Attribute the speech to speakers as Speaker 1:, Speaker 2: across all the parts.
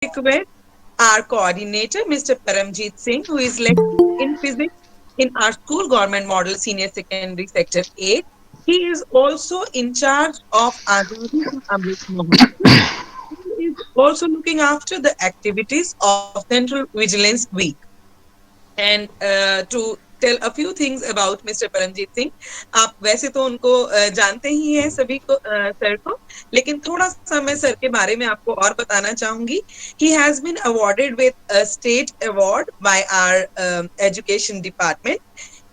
Speaker 1: request our coordinator, Mr. Paramjeet Singh, who is lecturer in physics in our school, Government Model Senior Secondary Sector 8. He is also in charge of Azadi Ka Amrit Mahotsav. He is also looking after the activities of Central Vigilance Week. And to tell a few things about Mr. Paramjeet Singh, आप वैसे तो उनको जानते ही हैं सभी को sir को, लेकिन थोड़ा सा मैं सर के बारे में आपको और बताना चाहूंगी. He has been awarded with a state award by our education department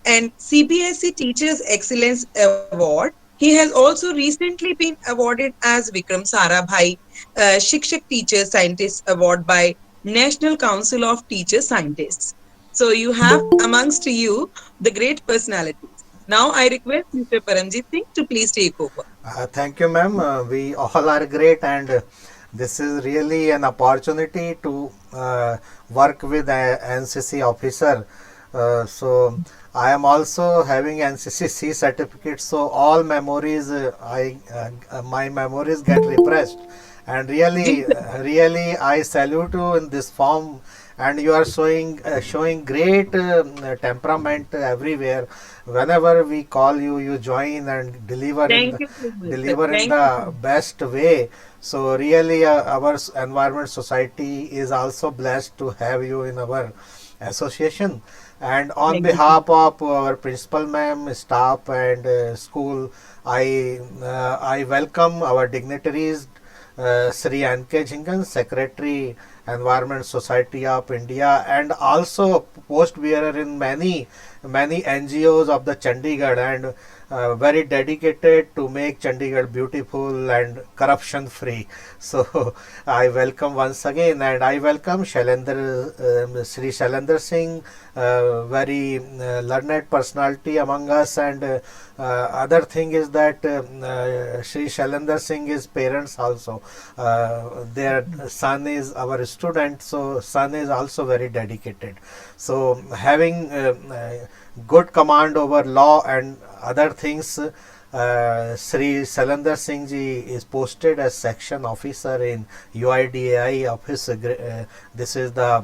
Speaker 1: and CBSE Teachers Excellence Award. He has also recently been awarded as Vikram Sarabhai Shikshak Teacher Scientist Award by National Council of Teacher Scientists. So you have amongst you the great personalities. Now I request Mr. Paramjit Singh to please take over.
Speaker 2: Thank you, ma'am. We all are great, and this is really an opportunity to work with an NCC officer. So I am also having NCC certificate. So all memories, my memories get refreshed, and
Speaker 1: जी
Speaker 2: really,
Speaker 1: sir.
Speaker 2: really, I salute you in this form. And you are showing great temperament everywhere. Whenever we call you, you join and
Speaker 1: Thank you so much, sir.
Speaker 2: deliver in
Speaker 1: Thank you so
Speaker 2: the
Speaker 1: much.
Speaker 2: best way. So really, our environment society is also blessed to have you in our association. And on
Speaker 1: Thank you so
Speaker 2: behalf
Speaker 1: much.
Speaker 2: of our principal ma'am, staff, and school, I welcome our dignitaries, Sri N.K. Jhingan, Secretary, Environment Society of India, and also post bearer in many NGOs of the Chandigarh, and very dedicated to make Chandigarh beautiful and corruption free. So I welcome once again, and I welcome Sri Shailendra Singh, very learned personality among us. And other thing is that Sri Shailendra Singh is parents also. Their son is our student, so son is also very dedicated. So having good command over law and other things, Sri Shailendra Singh ji is posted as section officer in UIDAI office. This is the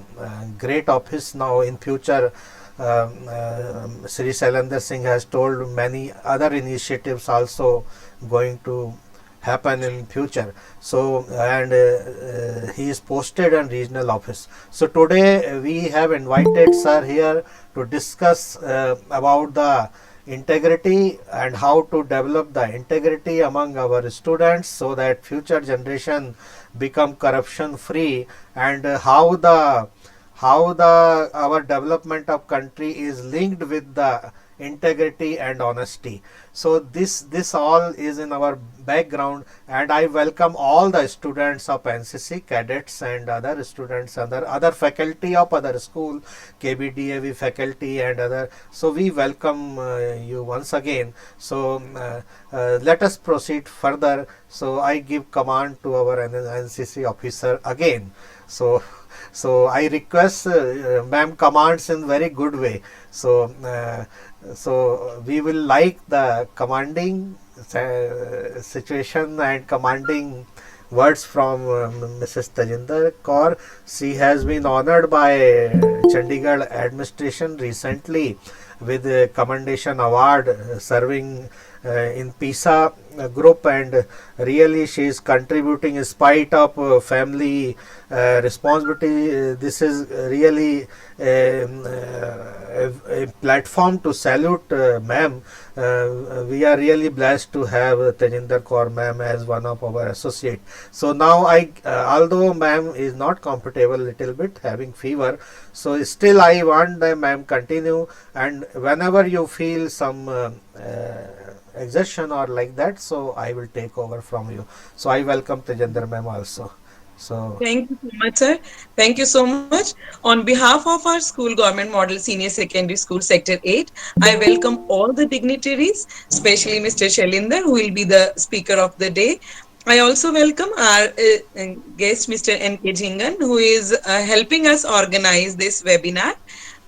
Speaker 2: great office now. In future, Sri Shailendra Singh has told many other initiatives also going to happen in future. So and he is posted on regional office. So today we have invited sir here to discuss about the integrity and how to develop the integrity among our students so that future generation become corruption free, and how the our development of country is linked with the integrity and honesty. So this all is in our background, and I welcome all the students of NCC cadets and other students, other faculty of other school, KBDAV faculty and other. So we welcome you once again. So let us proceed further. So I give command to our NCC officer again. So I request ma'am commands in very good way. So we will like the commanding situation and commanding words from Mrs. Tajinder Kaur. She has been honored by Chandigarh administration recently with a commendation award, serving in PISA group, and really she is contributing in spite of family responsibility. This is really a platform to salute ma'am. We are really blessed to have Tejinder Kaur ma'am as one of our associate. So now although ma'am is not comfortable, little bit having fever, so still I want the ma'am continue, and whenever you feel some exertion or like that, so I will take over from you. So I welcome Tejinder ma'am also. So
Speaker 1: Thank you so much, sir. Thank you so much. On behalf of our school, Government Model Senior Secondary School Sector 8, I welcome all the dignitaries, especially Mr. Shailendra, who will be the speaker of the day. I also welcome our guest, Mr. N.K. Jhingan, who is helping us organize this webinar.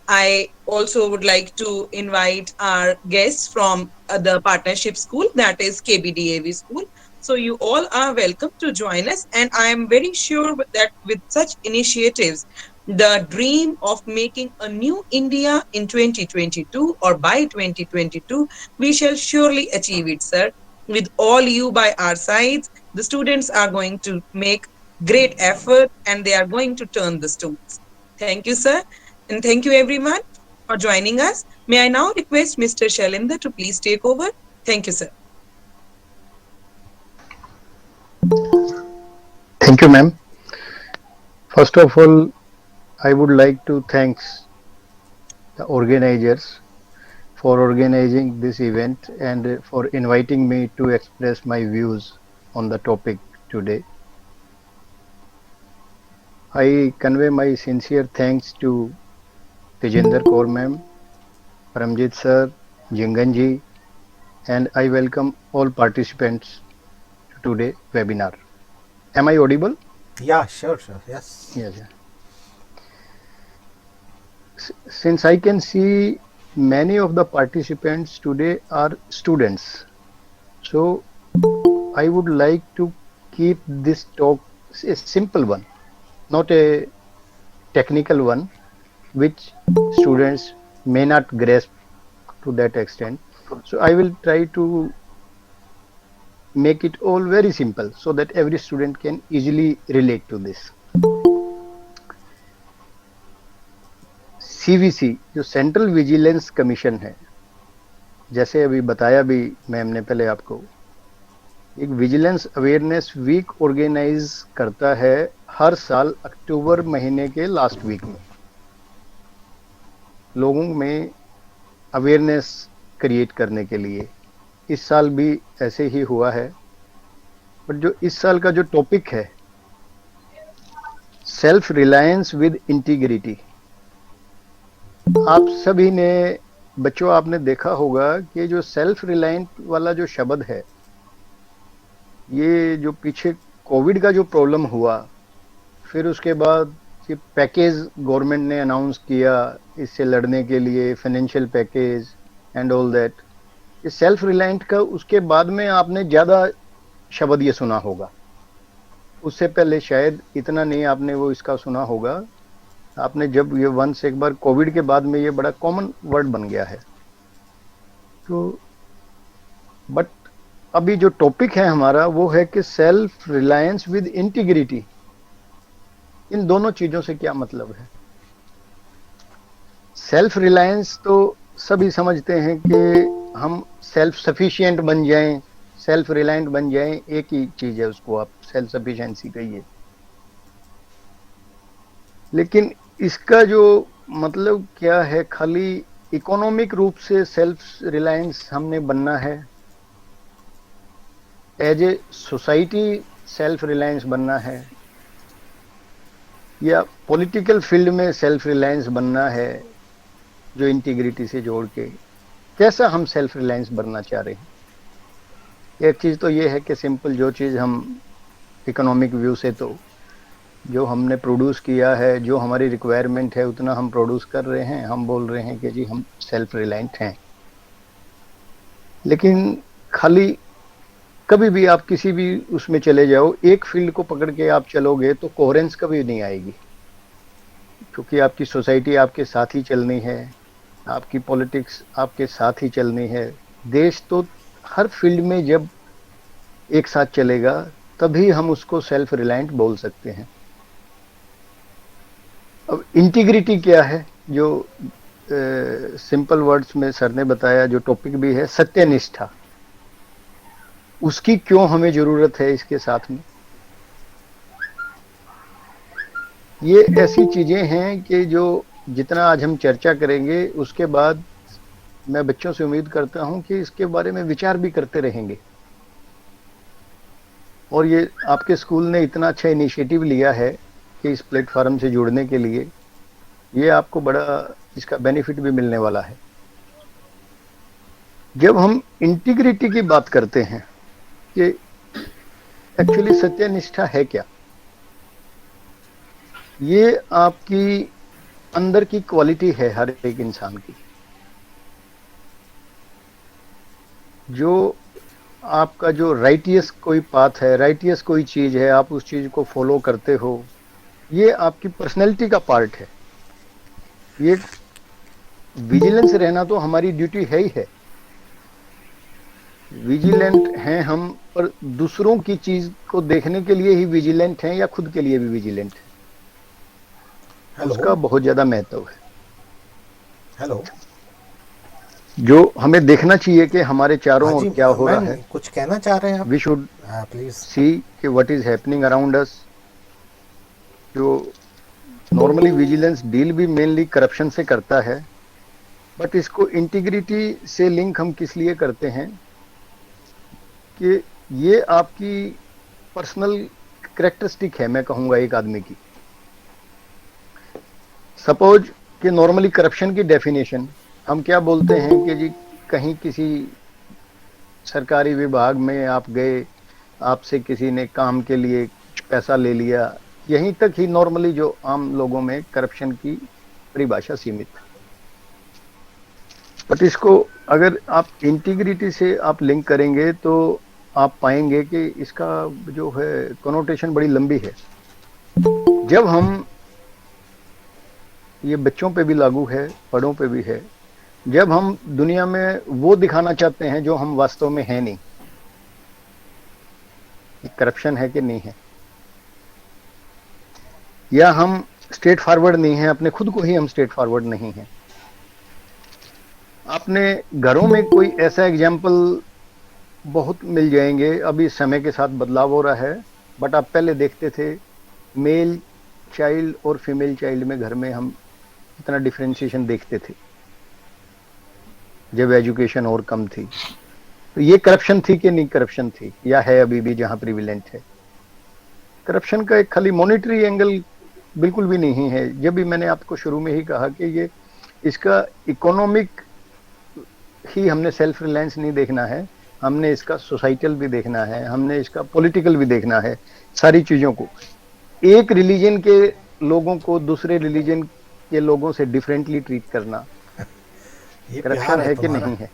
Speaker 1: I also would like to invite our guests from the partnership school, that is KBDAV school. So you all are welcome to join us. And I am very sure that with such initiatives, the dream of making a new India in 2022 or by 2022, we shall surely achieve it, sir. With all you by our sides, the students are going to make great effort and they are going to turn the stones. Thank you, sir. And thank you, everyone, for joining us. May I now request Mr. Shailendra to please take over? Thank you, sir.
Speaker 3: Thank you, ma'am. First of all, I would like to thank the organizers for organizing this event and for inviting me to express my views on the topic today. I convey my sincere thanks to Tejinder Kaur ma'am, Paramjit sir, Jingan ji, and I welcome all participants to today's webinar. Am I audible?
Speaker 2: Yeah, sure, sure. Yes.
Speaker 3: Yes. Since I can see many of the participants today are students, so I would like to keep this talk a simple one, not a technical one, which students may not grasp to that extent. So I will try to make it all very simple so that every student can easily relate to this. CVC जो central vigilance commission है, जैसे अभी बताया भी ma'am ने पहले आपको, एक विजिलेंस अवेयरनेस वीक ऑर्गेनाइज करता है हर साल अक्टूबर महीने के लास्ट वीक में, लोगों में अवेयरनेस क्रिएट करने के लिए। इस साल भी ऐसे ही हुआ है, बट जो इस साल का जो टॉपिक है सेल्फ रिलायंस विद इंटीग्रिटी, आप सभी ने बच्चों आपने देखा होगा कि जो सेल्फ रिलायंट वाला जो शब्द है, ये जो पीछे कोविड का जो प्रॉब्लम हुआ, फिर उसके बाद ये पैकेज गवर्नमेंट ने अनाउंस किया इससे लड़ने के लिए, financial package and all that, ये सेल्फ रिलायंट का उसके बाद में आपने ज़्यादा शब्द ये सुना होगा। उससे पहले शायद इतना नहीं आपने वो इसका सुना होगा। आपने जब ये वंस एक बार कोविड के बाद में ये बड़ा कॉमन वर्ड बन गया है। तो बट अभी जो टॉपिक है हमारा वो है कि सेल्फ रिलायंस विद इंटीग्रिटी, इन दोनों चीज़ों से क्या मतलब है। सेल्फ रिलायंस तो सभी समझते हैं कि हम सेल्फ सफिशिएंट बन जाएं, सेल्फ रिलायंट बन जाएं, एक ही चीज़ है, उसको आप सेल्फ सफिशिएंसी कहिए। लेकिन इसका जो मतलब क्या है, खाली इकोनॉमिक रूप से सेल्फ रिलायंस हमने बनना है, as a society self reliance बनना है, या पॉलिटिकल फील्ड में सेल्फ रिलायंस बनना है जो इंटीग्रिटी से जोड़ के, कैसा हम सेल्फ रिलायंस बनना चाह रहे हैं। एक चीज़ तो ये है कि सिंपल जो चीज़ हम इकोनॉमिक व्यू से तो जो हमने प्रोड्यूस किया है, जो हमारी रिक्वायरमेंट है उतना हम प्रोड्यूस कर रहे हैं, हम बोल रहे हैं कि जी हम सेल्फ रिलायंट हैं। लेकिन खाली कभी भी आप किसी भी उसमें चले जाओ, एक फील्ड को पकड़ के आप चलोगे तो कोहेरेंस कभी नहीं आएगी, क्योंकि आपकी सोसाइटी आपके साथ ही चलनी है, आपकी पॉलिटिक्स आपके साथ ही चलनी है। देश तो हर फील्ड में जब एक साथ चलेगा तभी हम उसको सेल्फ रिलायंट बोल सकते हैं। अब इंटीग्रिटी क्या है, जो सिंपल वर्ड्स में सर ने बताया, जो टॉपिक भी है सत्यनिष्ठा, उसकी क्यों हमें जरूरत है इसके साथ में। ये ऐसी चीजें हैं कि जो जितना आज हम चर्चा करेंगे उसके बाद मैं बच्चों से उम्मीद करता हूं कि इसके बारे में विचार भी करते रहेंगे। और ये आपके स्कूल ने इतना अच्छा इनिशिएटिव लिया है कि इस प्लेटफॉर्म से जुड़ने के लिए, ये आपको बड़ा इसका बेनिफिट भी मिलने वाला है। जब हम इंटीग्रिटी की बात करते हैं कि एक्चुअली सत्यनिष्ठा है क्या, ये आपकी अंदर की क्वालिटी है हर एक इंसान की। जो आपका जो राइटियस कोई पाथ है, राइटियस कोई चीज है, आप उस चीज को फॉलो करते हो, ये आपकी पर्सनैलिटी का पार्ट है। ये विजिलेंस रहना तो हमारी ड्यूटी है ही है। विजिलेंट हैं हम, पर दूसरों की चीज को देखने के लिए ही विजिलेंट हैं या खुद के लिए भी विजिलेंट है,
Speaker 2: हेलो।
Speaker 3: उसका बहुत ज्यादा महत्व है।
Speaker 2: हेलो।
Speaker 3: जो हमें देखना चाहिए कि हमारे चारों
Speaker 2: हाँ
Speaker 3: ओर
Speaker 2: जी
Speaker 3: क्या हो रहा
Speaker 2: मैम,
Speaker 3: है।
Speaker 2: कुछ कहना चाह रहे हैं आप?
Speaker 3: We should
Speaker 2: please.
Speaker 3: सी कि what is happening around us. जो नॉर्मली विजिलेंस डील भी मेनली करप्शन से करता है, बट इसको इंटीग्रिटी से लिंक हम किस लिए करते हैं कि ये आपकी पर्सनल करेक्टरिस्टिक है, मैं कहूंगा एक आदमी की। सपोज कि नॉर्मली करप्शन की डेफिनेशन हम क्या बोलते हैं कि जी कहीं किसी सरकारी विभाग में आप गए, आपसे किसी ने काम के लिए कुछ पैसा ले लिया, यहीं तक ही नॉर्मली जो आम लोगों में करप्शन की परिभाषा सीमित है। बट इसको अगर आप इंटीग्रिटी से आप लिंक करेंगे तो आप पाएंगे कि इसका जो है कनोटेशन बड़ी लंबी है। जब हम, ये बच्चों पे भी लागू है, बड़ों पे भी है, जब हम दुनिया में वो दिखाना चाहते हैं जो हम वास्तव में है नहीं, करप्शन है कि नहीं है, या हम स्ट्रेट फॉरवर्ड नहीं है, अपने खुद को ही हम स्ट्रेट फॉरवर्ड नहीं है। अपने घरों में कोई ऐसा एग्जाम्पल बहुत मिल जाएंगे। अभी समय के साथ बदलाव हो रहा है, बट आप पहले देखते थे मेल चाइल्ड और फीमेल चाइल्ड में घर में हम इतना डिफरेंशिएशन देखते थे जब एजुकेशन और कम थी। तो ये करप्शन थी कि नहीं करप्शन थी, या है अभी भी जहां प्रिविलेंट है। करप्शन का एक खाली मॉनिटरी एंगल बिल्कुल भी नहीं है। जब भी मैंने आपको शुरू में ही कहा कि ये इसका इकोनॉमिक ही हमने सेल्फ रिलायंस नहीं देखना है, हमने इसका सोसाइटल भी देखना है, हमने इसका पॉलिटिकल भी देखना है। सारी चीजों को, एक रिलीजन के लोगों को दूसरे रिलीजन के लोगों से डिफरेंटली ट्रीट करना
Speaker 2: ये
Speaker 3: करप्शन
Speaker 2: प्यार
Speaker 3: है कि
Speaker 2: तुम्हारा।
Speaker 3: नहीं है।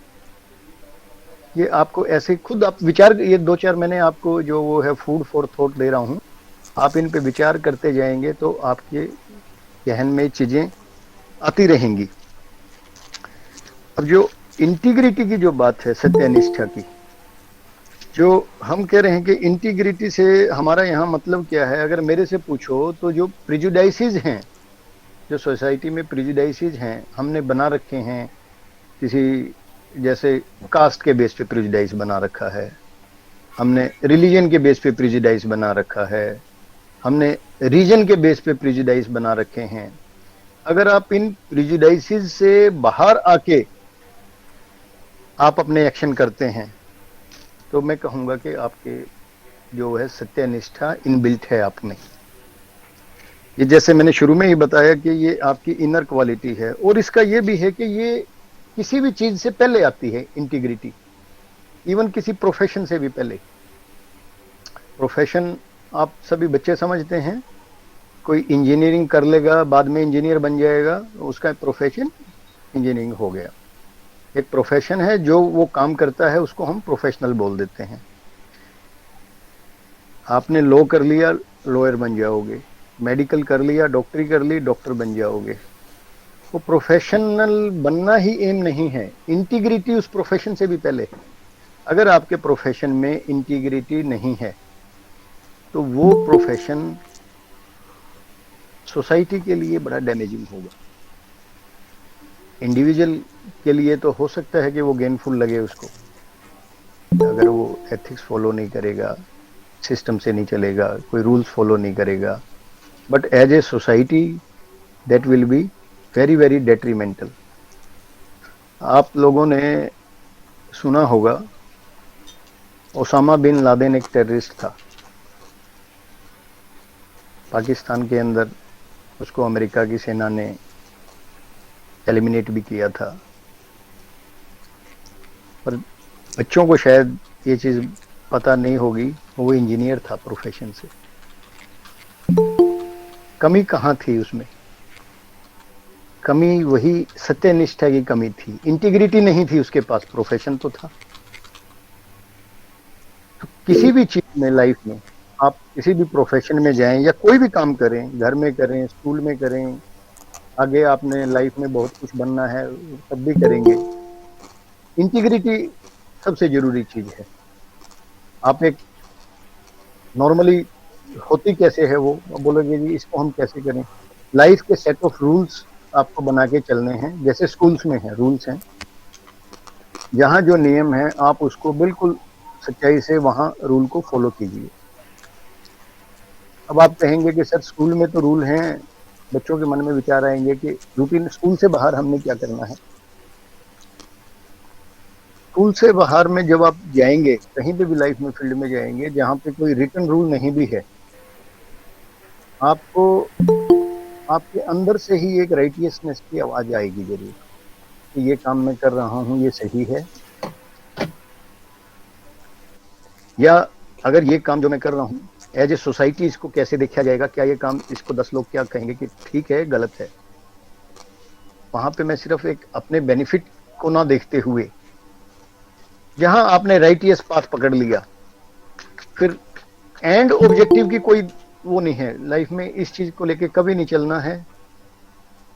Speaker 3: ये आपको ऐसे खुद आप विचार, ये दो चार मैंने आपको जो वो है फूड फॉर थॉट दे रहा हूं, आप इन पे विचार करते जाएंगे तो आपके जहन में चीजें आती रहेंगी। अब जो इंटीग्रिटी की जो बात है, सत्यनिष्ठा की, जो हम कह रहे हैं कि इंटीग्रिटी से हमारा यहाँ मतलब क्या है, अगर मेरे से पूछो तो जो प्रिजुडाइसेस हैं, जो सोसाइटी में प्रिजुडाइसेस हैं हमने बना रखे हैं, किसी जैसे कास्ट के बेस पे प्रिजुडाइस बना रखा है, हमने रिलीजन के बेस पे प्रिजुडाइस बना रखा है, हमने रीजन के बेस पे प्रिजुडाइस बना रखे हैं। अगर आप इन प्रिजुडाइसेस से बाहर आके आप अपने एक्शन करते हैं तो मैं कहूंगा कि आपके जो है सत्यनिष्ठा इनबिल्ट है आप में। ये जैसे मैंने शुरू में ही बताया कि ये आपकी इनर क्वालिटी है, और इसका ये भी है कि ये किसी भी चीज से पहले आती है इंटीग्रिटी, इवन किसी प्रोफेशन से भी पहले। प्रोफेशन आप सभी बच्चे समझते हैं, कोई इंजीनियरिंग कर लेगा बाद में इंजीनियर बन जाएगा, उसका प्रोफेशन इंजीनियरिंग हो गया। एक प्रोफेशन है, जो वो काम करता है उसको हम प्रोफेशनल बोल देते हैं। आपने लॉ कर लिया, लॉयर बन जाओगे, मेडिकल कर लिया, डॉक्टरी कर ली, डॉक्टर बन जाओगे। वो प्रोफेशनल बनना ही एम नहीं है, इंटीग्रिटी उस प्रोफेशन से भी पहले है। अगर आपके प्रोफेशन में इंटीग्रिटी नहीं है तो वो प्रोफेशन सोसाइटी के लिए बड़ा डैमेजिंग होगा। इंडिविजुअल के लिए तो हो सकता है कि वो गेनफुल लगे उसको, अगर वो एथिक्स फॉलो नहीं करेगा, सिस्टम से नहीं चलेगा, कोई रूल्स फॉलो नहीं करेगा, but as a society that will be very very detrimental. आप लोगों ने सुना होगा ओसामा बिन लादेन एक टेररिस्ट था पाकिस्तान के अंदर, उसको अमेरिका की सेना ने एलिमिनेट भी किया था। पर बच्चों को शायद ये चीज पता नहीं होगी, वो इंजीनियर था प्रोफेशन से। कमी कहाँ थी उसमें? कमी वही सत्यनिष्ठा की कमी थी, इंटीग्रिटी नहीं थी उसके पास, प्रोफेशन तो था। किसी भी चीज में लाइफ में, आप किसी भी प्रोफेशन में जाएं या कोई भी काम करें, घर में करें, स्कूल में करें, आगे आपने लाइफ में बहुत कुछ बनना है तब भी करेंगे, इंटीग्रिटी सबसे जरूरी चीज है। आप एक नॉर्मली होती कैसे है वो बोलोगे जी इसको हम कैसे करें, लाइफ के सेट ऑफ रूल्स आपको बना के चलने हैं। जैसे स्कूल्स में है रूल्स हैं, जहाँ जो नियम है आप उसको बिल्कुल सच्चाई से वहाँ रूल को फॉलो कीजिए। अब आप कहेंगे कि सर स्कूल में तो रूल हैं, बच्चों के मन में विचार आएंगे कि रूटीन स्कूल से बाहर हमने क्या करना है। स्कूल से बाहर में जब आप जाएंगे, कहीं पे भी लाइफ में फील्ड में जाएंगे जहाँ पे कोई रिटन रूल नहीं भी है, आपको आपके अंदर से ही एक राइटियसनेस की आवाज आएगी जरूर कि ये काम मैं कर रहा हूँ ये सही है, या अगर ये काम जो मैं कर रहा हूँ एज ए सोसाइटी इसको कैसे देखा जाएगा, क्या ये काम इसको 10 लोग क्या कहेंगे कि ठीक है गलत है। वहां पे मैं सिर्फ एक अपने बेनिफिट को ना देखते हुए, जहां आपने राइटियस पाथ पकड़ लिया, फिर एंड ऑब्जेक्टिव की कोई वो नहीं है लाइफ में, इस चीज को लेके कभी नहीं चलना है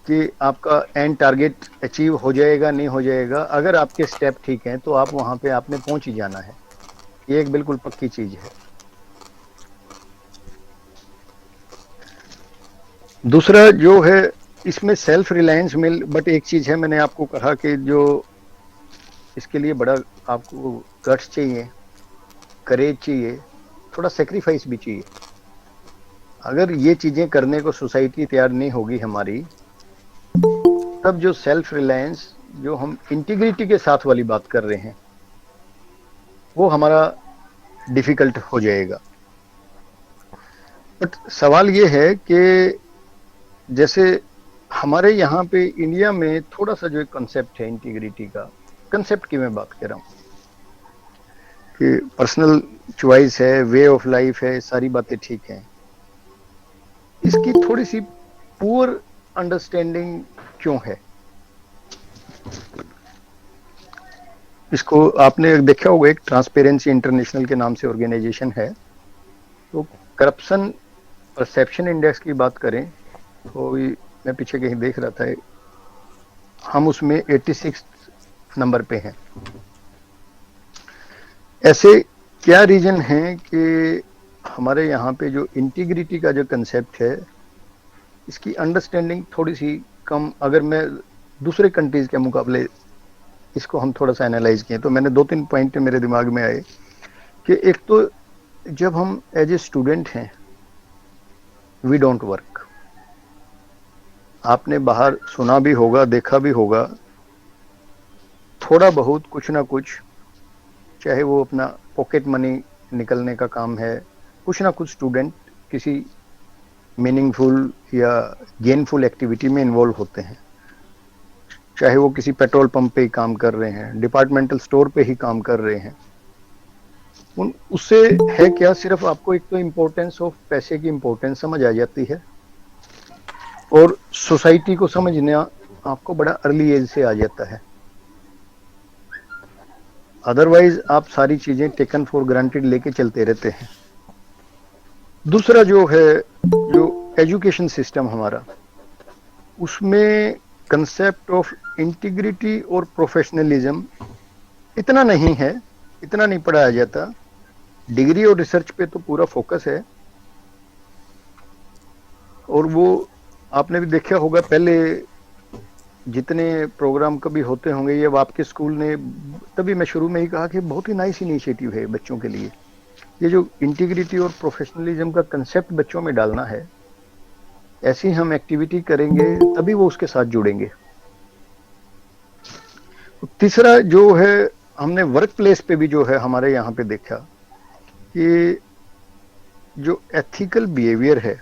Speaker 3: कि आपका एंड टारगेट अचीव हो जाएगा नहीं हो जाएगा। अगर आपके स्टेप ठीक हैं तो आप वहां पे आपने पहुंच ही जाना है, ये एक बिल्कुल पक्की चीज है। दूसरा जो है इसमें सेल्फ रिलायंस मिल, बट एक चीज है मैंने आपको कहा कि जो इसके लिए बड़ा आपको गट्स चाहिए, करेज चाहिए, थोड़ा सेक्रीफाइस भी चाहिए। अगर ये चीजें करने को सोसाइटी तैयार नहीं होगी हमारी, तब जो सेल्फ रिलायंस जो हम इंटीग्रिटी के साथ वाली बात कर रहे हैं वो हमारा डिफिकल्ट हो जाएगा। बट सवाल ये है कि जैसे हमारे यहाँ पे इंडिया में थोड़ा सा जो एक कंसेप्ट है इंटीग्रिटी का, कंसेप्ट की मैं बात कर रहा हूँ कि पर्सनल चॉइस है, वे ऑफ लाइफ है, सारी बातें ठीक हैं, इसकी थोड़ी सी पुअर अंडरस्टैंडिंग क्यों है। इसको आपने देखा होगा, एक ट्रांसपेरेंसी इंटरनेशनल के नाम से ऑर्गेनाइजेशन है, तो करप्शन परसेप्शन इंडेक्स की बात करें तो मैं पीछे कहीं देख रहा था, हम उसमें 86 नंबर पे हैं। ऐसे क्या रीजन है कि हमारे यहाँ पे जो इंटीग्रिटी का जो कंसेप्ट है इसकी अंडरस्टैंडिंग थोड़ी सी कम, अगर मैं दूसरे कंट्रीज के मुकाबले इसको हम थोड़ा सा एनालाइज किए तो मैंने 2-3 पॉइंट मेरे दिमाग में आए कि एक तो जब हम एज ए स्टूडेंट हैं वी डोंट वर्क। आपने बाहर सुना भी होगा, देखा भी होगा, थोड़ा बहुत कुछ ना कुछ, चाहे वो अपना पॉकेट मनी निकलने का काम है, कुछ ना कुछ स्टूडेंट किसी मीनिंगफुल या गेनफुल एक्टिविटी में इन्वॉल्व होते हैं, चाहे वो किसी पेट्रोल पंप पे ही काम कर रहे हैं, डिपार्टमेंटल स्टोर पे ही काम कर रहे हैं। उससे है क्या, सिर्फ आपको एक तो इम्पोर्टेंस ऑफ पैसे की इम्पोर्टेंस समझ आ जाती है और सोसाइटी को समझना आपको बड़ा अर्ली एज से आ जाता है। अदरवाइज आप सारी चीजें टेकन फॉर ग्रांटेड लेके चलते रहते हैं। दूसरा जो है, जो एजुकेशन सिस्टम हमारा, उसमें कंसेप्ट ऑफ इंटीग्रिटी और प्रोफेशनलिज्म इतना नहीं है, इतना नहीं पढ़ाया जाता। डिग्री और रिसर्च पे तो पूरा फोकस है, और वो आपने भी देखा होगा पहले जितने प्रोग्राम कभी होते होंगे, ये आपके स्कूल ने, तभी मैं शुरू में ही कहा कि बहुत ही नाइस इनिशिएटिव है बच्चों के लिए। ये जो इंटीग्रिटी और प्रोफेशनलिज्म का कंसेप्ट बच्चों में डालना है, ऐसी हम एक्टिविटी करेंगे तभी वो उसके साथ जुड़ेंगे। तीसरा जो है, हमने वर्क प्लेस पे भी जो है हमारे यहाँ पे देखा कि जो एथिकल बिहेवियर है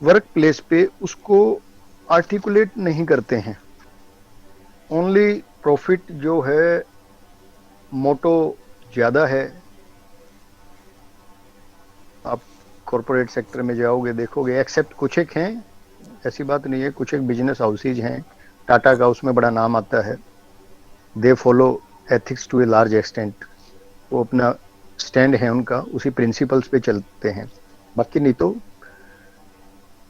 Speaker 3: वर्क प्लेस पे, उसको आर्टिकुलेट नहीं करते हैं। ओनली प्रॉफिट जो है मोटो ज़्यादा है। आप कॉरपोरेट सेक्टर में जाओगे देखोगे, एक्सेप्ट कुछ एक हैं, ऐसी बात नहीं है, कुछ एक बिजनेस हाउसेज हैं, टाटा का उसमें बड़ा नाम आता है, they follow ethics to a large extent. वो अपना स्टैंड है उनका, उसी प्रिंसिपल्स पे चलते हैं। बाकी नहीं तो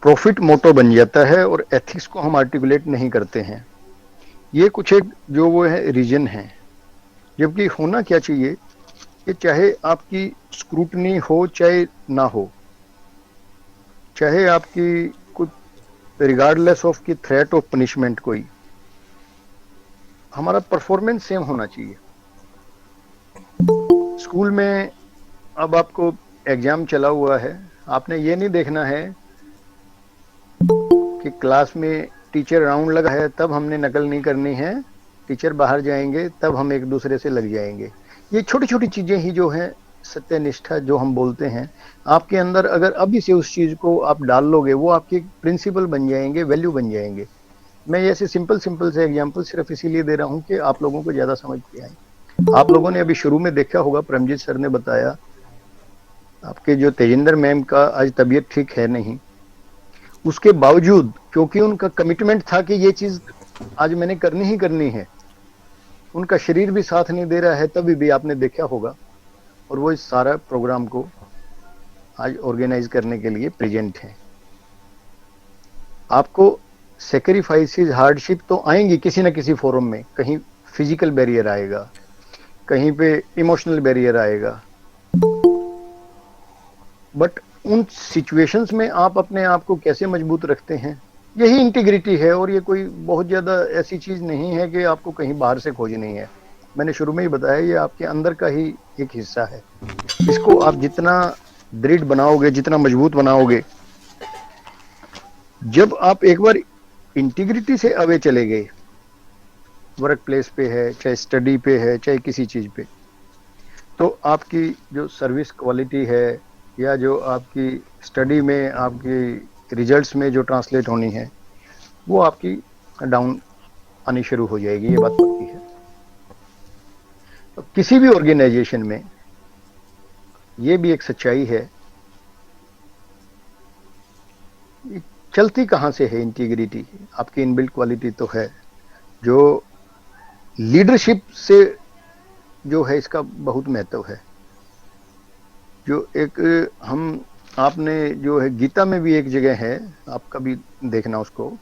Speaker 3: प्रॉफिट मोटो बन जाता है और एथिक्स को हम आर्टिकुलेट नहीं करते हैं। ये कुछ एक जो वो है रीजन है। जबकि होना क्या चाहिए कि चाहे आपकी स्क्रूटनी हो चाहे ना हो, चाहे आपकी कुछ रिगार्डलेस ऑफ की थ्रेट ऑफ पनिशमेंट, कोई हमारा परफॉर्मेंस सेम होना चाहिए। स्कूल में अब आपको एग्जाम चला हुआ है, आपने ये नहीं देखना है कि क्लास में टीचर राउंड लगा है तब हमने नकल नहीं करनी है, टीचर बाहर जाएंगे तब हम एक दूसरे से लग जाएंगे। ये छोटी छोटी चीजें ही जो है सत्यनिष्ठा जो हम बोलते हैं, आपके अंदर अगर अभी से उस चीज को आप डाल लोगे, वो आपके प्रिंसिपल बन जाएंगे, वैल्यू बन जाएंगे। मैं ऐसे सिंपल सिंपल से एग्जांपल सिर्फ इसीलिए दे रहा हूं कि आप लोगों को ज्यादा समझ में आए। आप लोगों ने अभी शुरू में देखा होगा, परमजीत सर ने बताया आपके जो तेजिंदर मैम का आज तबीयत ठीक है नहीं, उसके बावजूद क्योंकि उनका कमिटमेंट था कि ये चीज आज मैंने करनी ही करनी है, उनका शरीर भी साथ नहीं दे रहा है, तभी भी आपने देखा होगा, और वो इस सारा प्रोग्राम को आज ऑर्गेनाइज करने के लिए प्रेजेंट है। आपको सेक्रीफाइसेस, हार्डशिप तो आएंगी किसी ना किसी फोरम में, कहीं फिजिकल बैरियर आएगा, कहीं पे इमोशनल बैरियर आएगा, बट उन सिचुएशंस में आप अपने आप को कैसे मजबूत रखते हैं, यही इंटीग्रिटी है। और ये कोई बहुत ज्यादा ऐसी चीज नहीं है कि आपको कहीं बाहर से खोजनी है। मैंने शुरू में ही बताया, ये आपके अंदर का ही एक हिस्सा है। इसको आप जितना दृढ़ बनाओगे, जितना मजबूत बनाओगे, जब आप एक बार इंटीग्रिटी से अवे चले गए, वर्क प्लेस पे है, चाहे स्टडी पे है, चाहे किसी चीज पे, तो आपकी जो सर्विस क्वालिटी है या जो आपकी स्टडी में आपकी रिजल्ट्स में जो ट्रांसलेट होनी है, वो आपकी डाउन आनी शुरू हो जाएगी। ये बात पक्की है। तो किसी भी ऑर्गेनाइजेशन में ये भी एक सच्चाई है, चलती कहां से है इंटीग्रिटी, आपकी इनबिल्ट क्वालिटी तो है। जो लीडरशिप से जो है इसका बहुत महत्व है। जो एक हम आपने जो है गीता में भी एक जगह है, आप कभी देखना उसको,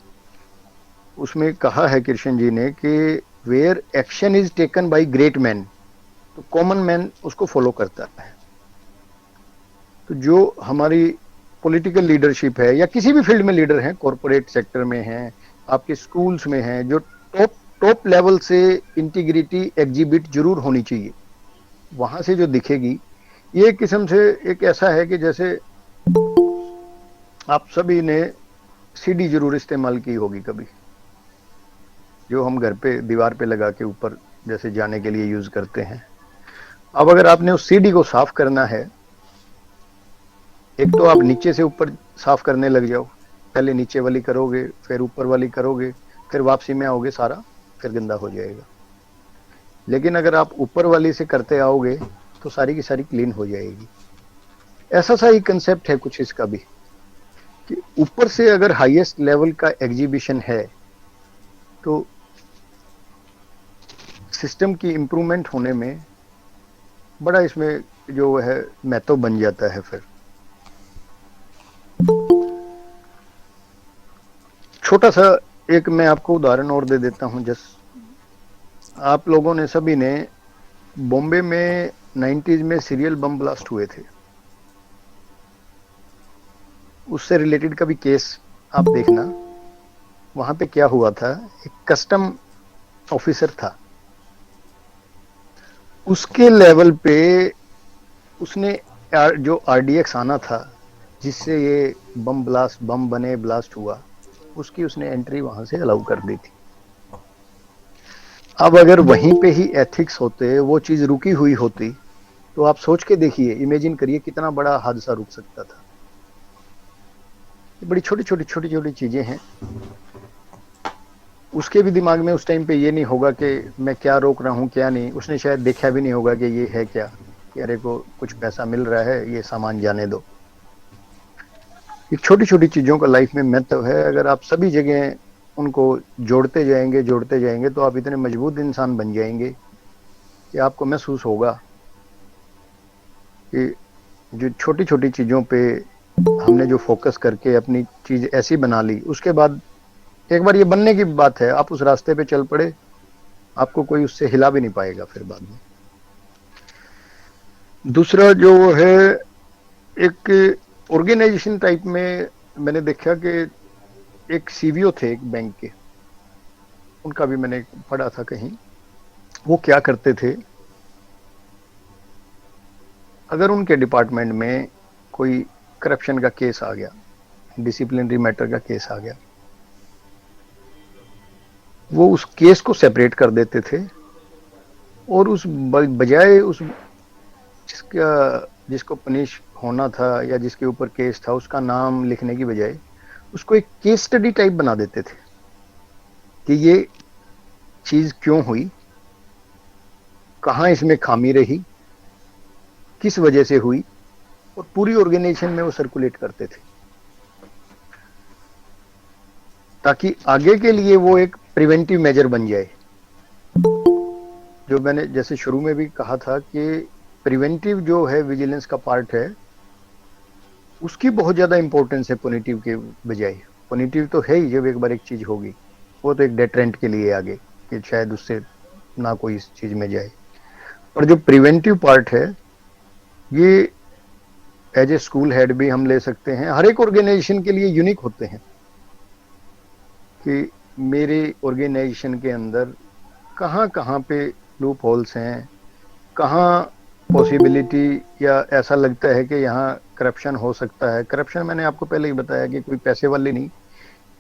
Speaker 3: उसमें कहा है कृष्ण जी ने कि where action is taken by great man, तो कॉमन मैन उसको फॉलो करता है। तो जो हमारी पॉलिटिकल लीडरशिप है या किसी भी फील्ड में लीडर हैं, कॉरपोरेट सेक्टर में हैं, आपके स्कूल्स में हैं, जो टॉप लेवल से इंटीग्रिटी एग्जिबिट जरूर होनी चाहिए। वहां से जो दिखेगी, ये किस्म से एक ऐसा है कि जैसे आप सभी ने सीडी जरूर इस्तेमाल की होगी कभी, जो हम घर पे दीवार पे लगा के ऊपर जैसे जाने के लिए यूज करते हैं। अब अगर आपने उस सीडी को साफ करना है, एक तो आप नीचे से ऊपर साफ करने लग जाओ, पहले नीचे वाली करोगे, फिर ऊपर वाली करोगे, फिर वापसी में आओगे, सारा फिर गंदा हो जाएगा। लेकिन अगर आप ऊपर वाली से करते आओगे तो सारी की सारी क्लीन हो जाएगी। ऐसा सा ही कंसेप्ट है कुछ इसका भी, कि ऊपर से अगर हाईएस्ट लेवल का एग्जीबिशन है तो सिस्टम की इंप्रूवमेंट होने में बड़ा इसमें जो है महत्व बन जाता है। फिर छोटा सा एक मैं आपको उदाहरण और दे देता हूं। जस्ट आप लोगों ने सभी ने बॉम्बे में 90s में सीरियल बम ब्लास्ट हुए थे, उससे रिलेटेड का भी केस आप देखना। वहां पे क्या हुआ था, एक कस्टम ऑफिसर था, उसके लेवल पे उसने जो आरडीएक्स आना था जिससे ये बम बने, ब्लास्ट हुआ, उसकी उसने एंट्री वहां से अलाउ कर दी थी। अब अगर वहीं पे ही एथिक्स होते, वो चीज रुकी हुई होती, तो आप सोच के देखिए, इमेजिन करिए कितना बड़ा हादसा रुक सकता था। बड़ी छोटी छोटी चीजें हैं। उसके भी दिमाग में उस टाइम पे ये नहीं होगा कि मैं क्या रोक रहा हूँ क्या नहीं। उसने शायद देखा भी नहीं होगा कि ये है क्या, कि अरे को कुछ पैसा मिल रहा है, ये सामान जाने दो। ये छोटी छोटी चीजों का लाइफ में महत्व है। अगर आप सभी जगह उनको जोड़ते जाएंगे तो आप इतने मजबूत इंसान बन जाएंगे कि आपको महसूस होगा कि जो छोटी छोटी चीज़ों पे हमने जो फोकस करके अपनी चीज़ ऐसी बना ली, उसके बाद एक बार ये बनने की बात है, आप उस रास्ते पे चल पड़े, आपको कोई उससे हिला भी नहीं पाएगा फिर बाद में। दूसरा जो है, एक ऑर्गेनाइजेशन टाइप में मैंने देखा कि एक सीवीओ थे एक बैंक के, उनका भी मैंने पढ़ा था कहीं। वो क्या करते थे, अगर उनके डिपार्टमेंट में कोई करप्शन का केस आ गया, डिसिप्लिनरी मैटर का केस आ गया, वो उस केस को सेपरेट कर देते थे और उस बजाय उस जिसको पनिश होना था या जिसके ऊपर केस था उसका नाम लिखने की बजाय उसको एक केस स्टडी टाइप बना देते थे कि ये चीज क्यों हुई, कहां इसमें खामी रही, किस वजह से हुई, और पूरी ऑर्गेनाइजेशन में वो सर्कुलेट करते थे ताकि आगे के लिए वो एक प्रिवेंटिव मेजर बन जाए। जो मैंने जैसे शुरू में भी कहा था कि प्रिवेंटिव जो है विजिलेंस का पार्ट है, उसकी बहुत ज्यादा इंपॉर्टेंस है पुनिटिव के बजाय। पुनिटिव तो है ही, जब एक बार एक चीज होगी वो तो एक डेटरेंट के लिए आगे कि शायद उससे ना कोई इस चीज में जाए। और जो प्रिवेंटिव पार्ट है, ये एज ए स्कूल हेड भी हम ले सकते हैं, हर एक ऑर्गेनाइजेशन के लिए यूनिक होते हैं कि मेरे ऑर्गेनाइजेशन के अंदर कहाँ कहाँ पे लूप होल्स हैं, कहाँ पॉसिबिलिटी या ऐसा लगता है कि यहाँ करप्शन हो सकता है। करप्शन मैंने आपको पहले ही बताया कि कोई पैसे वाली नहीं,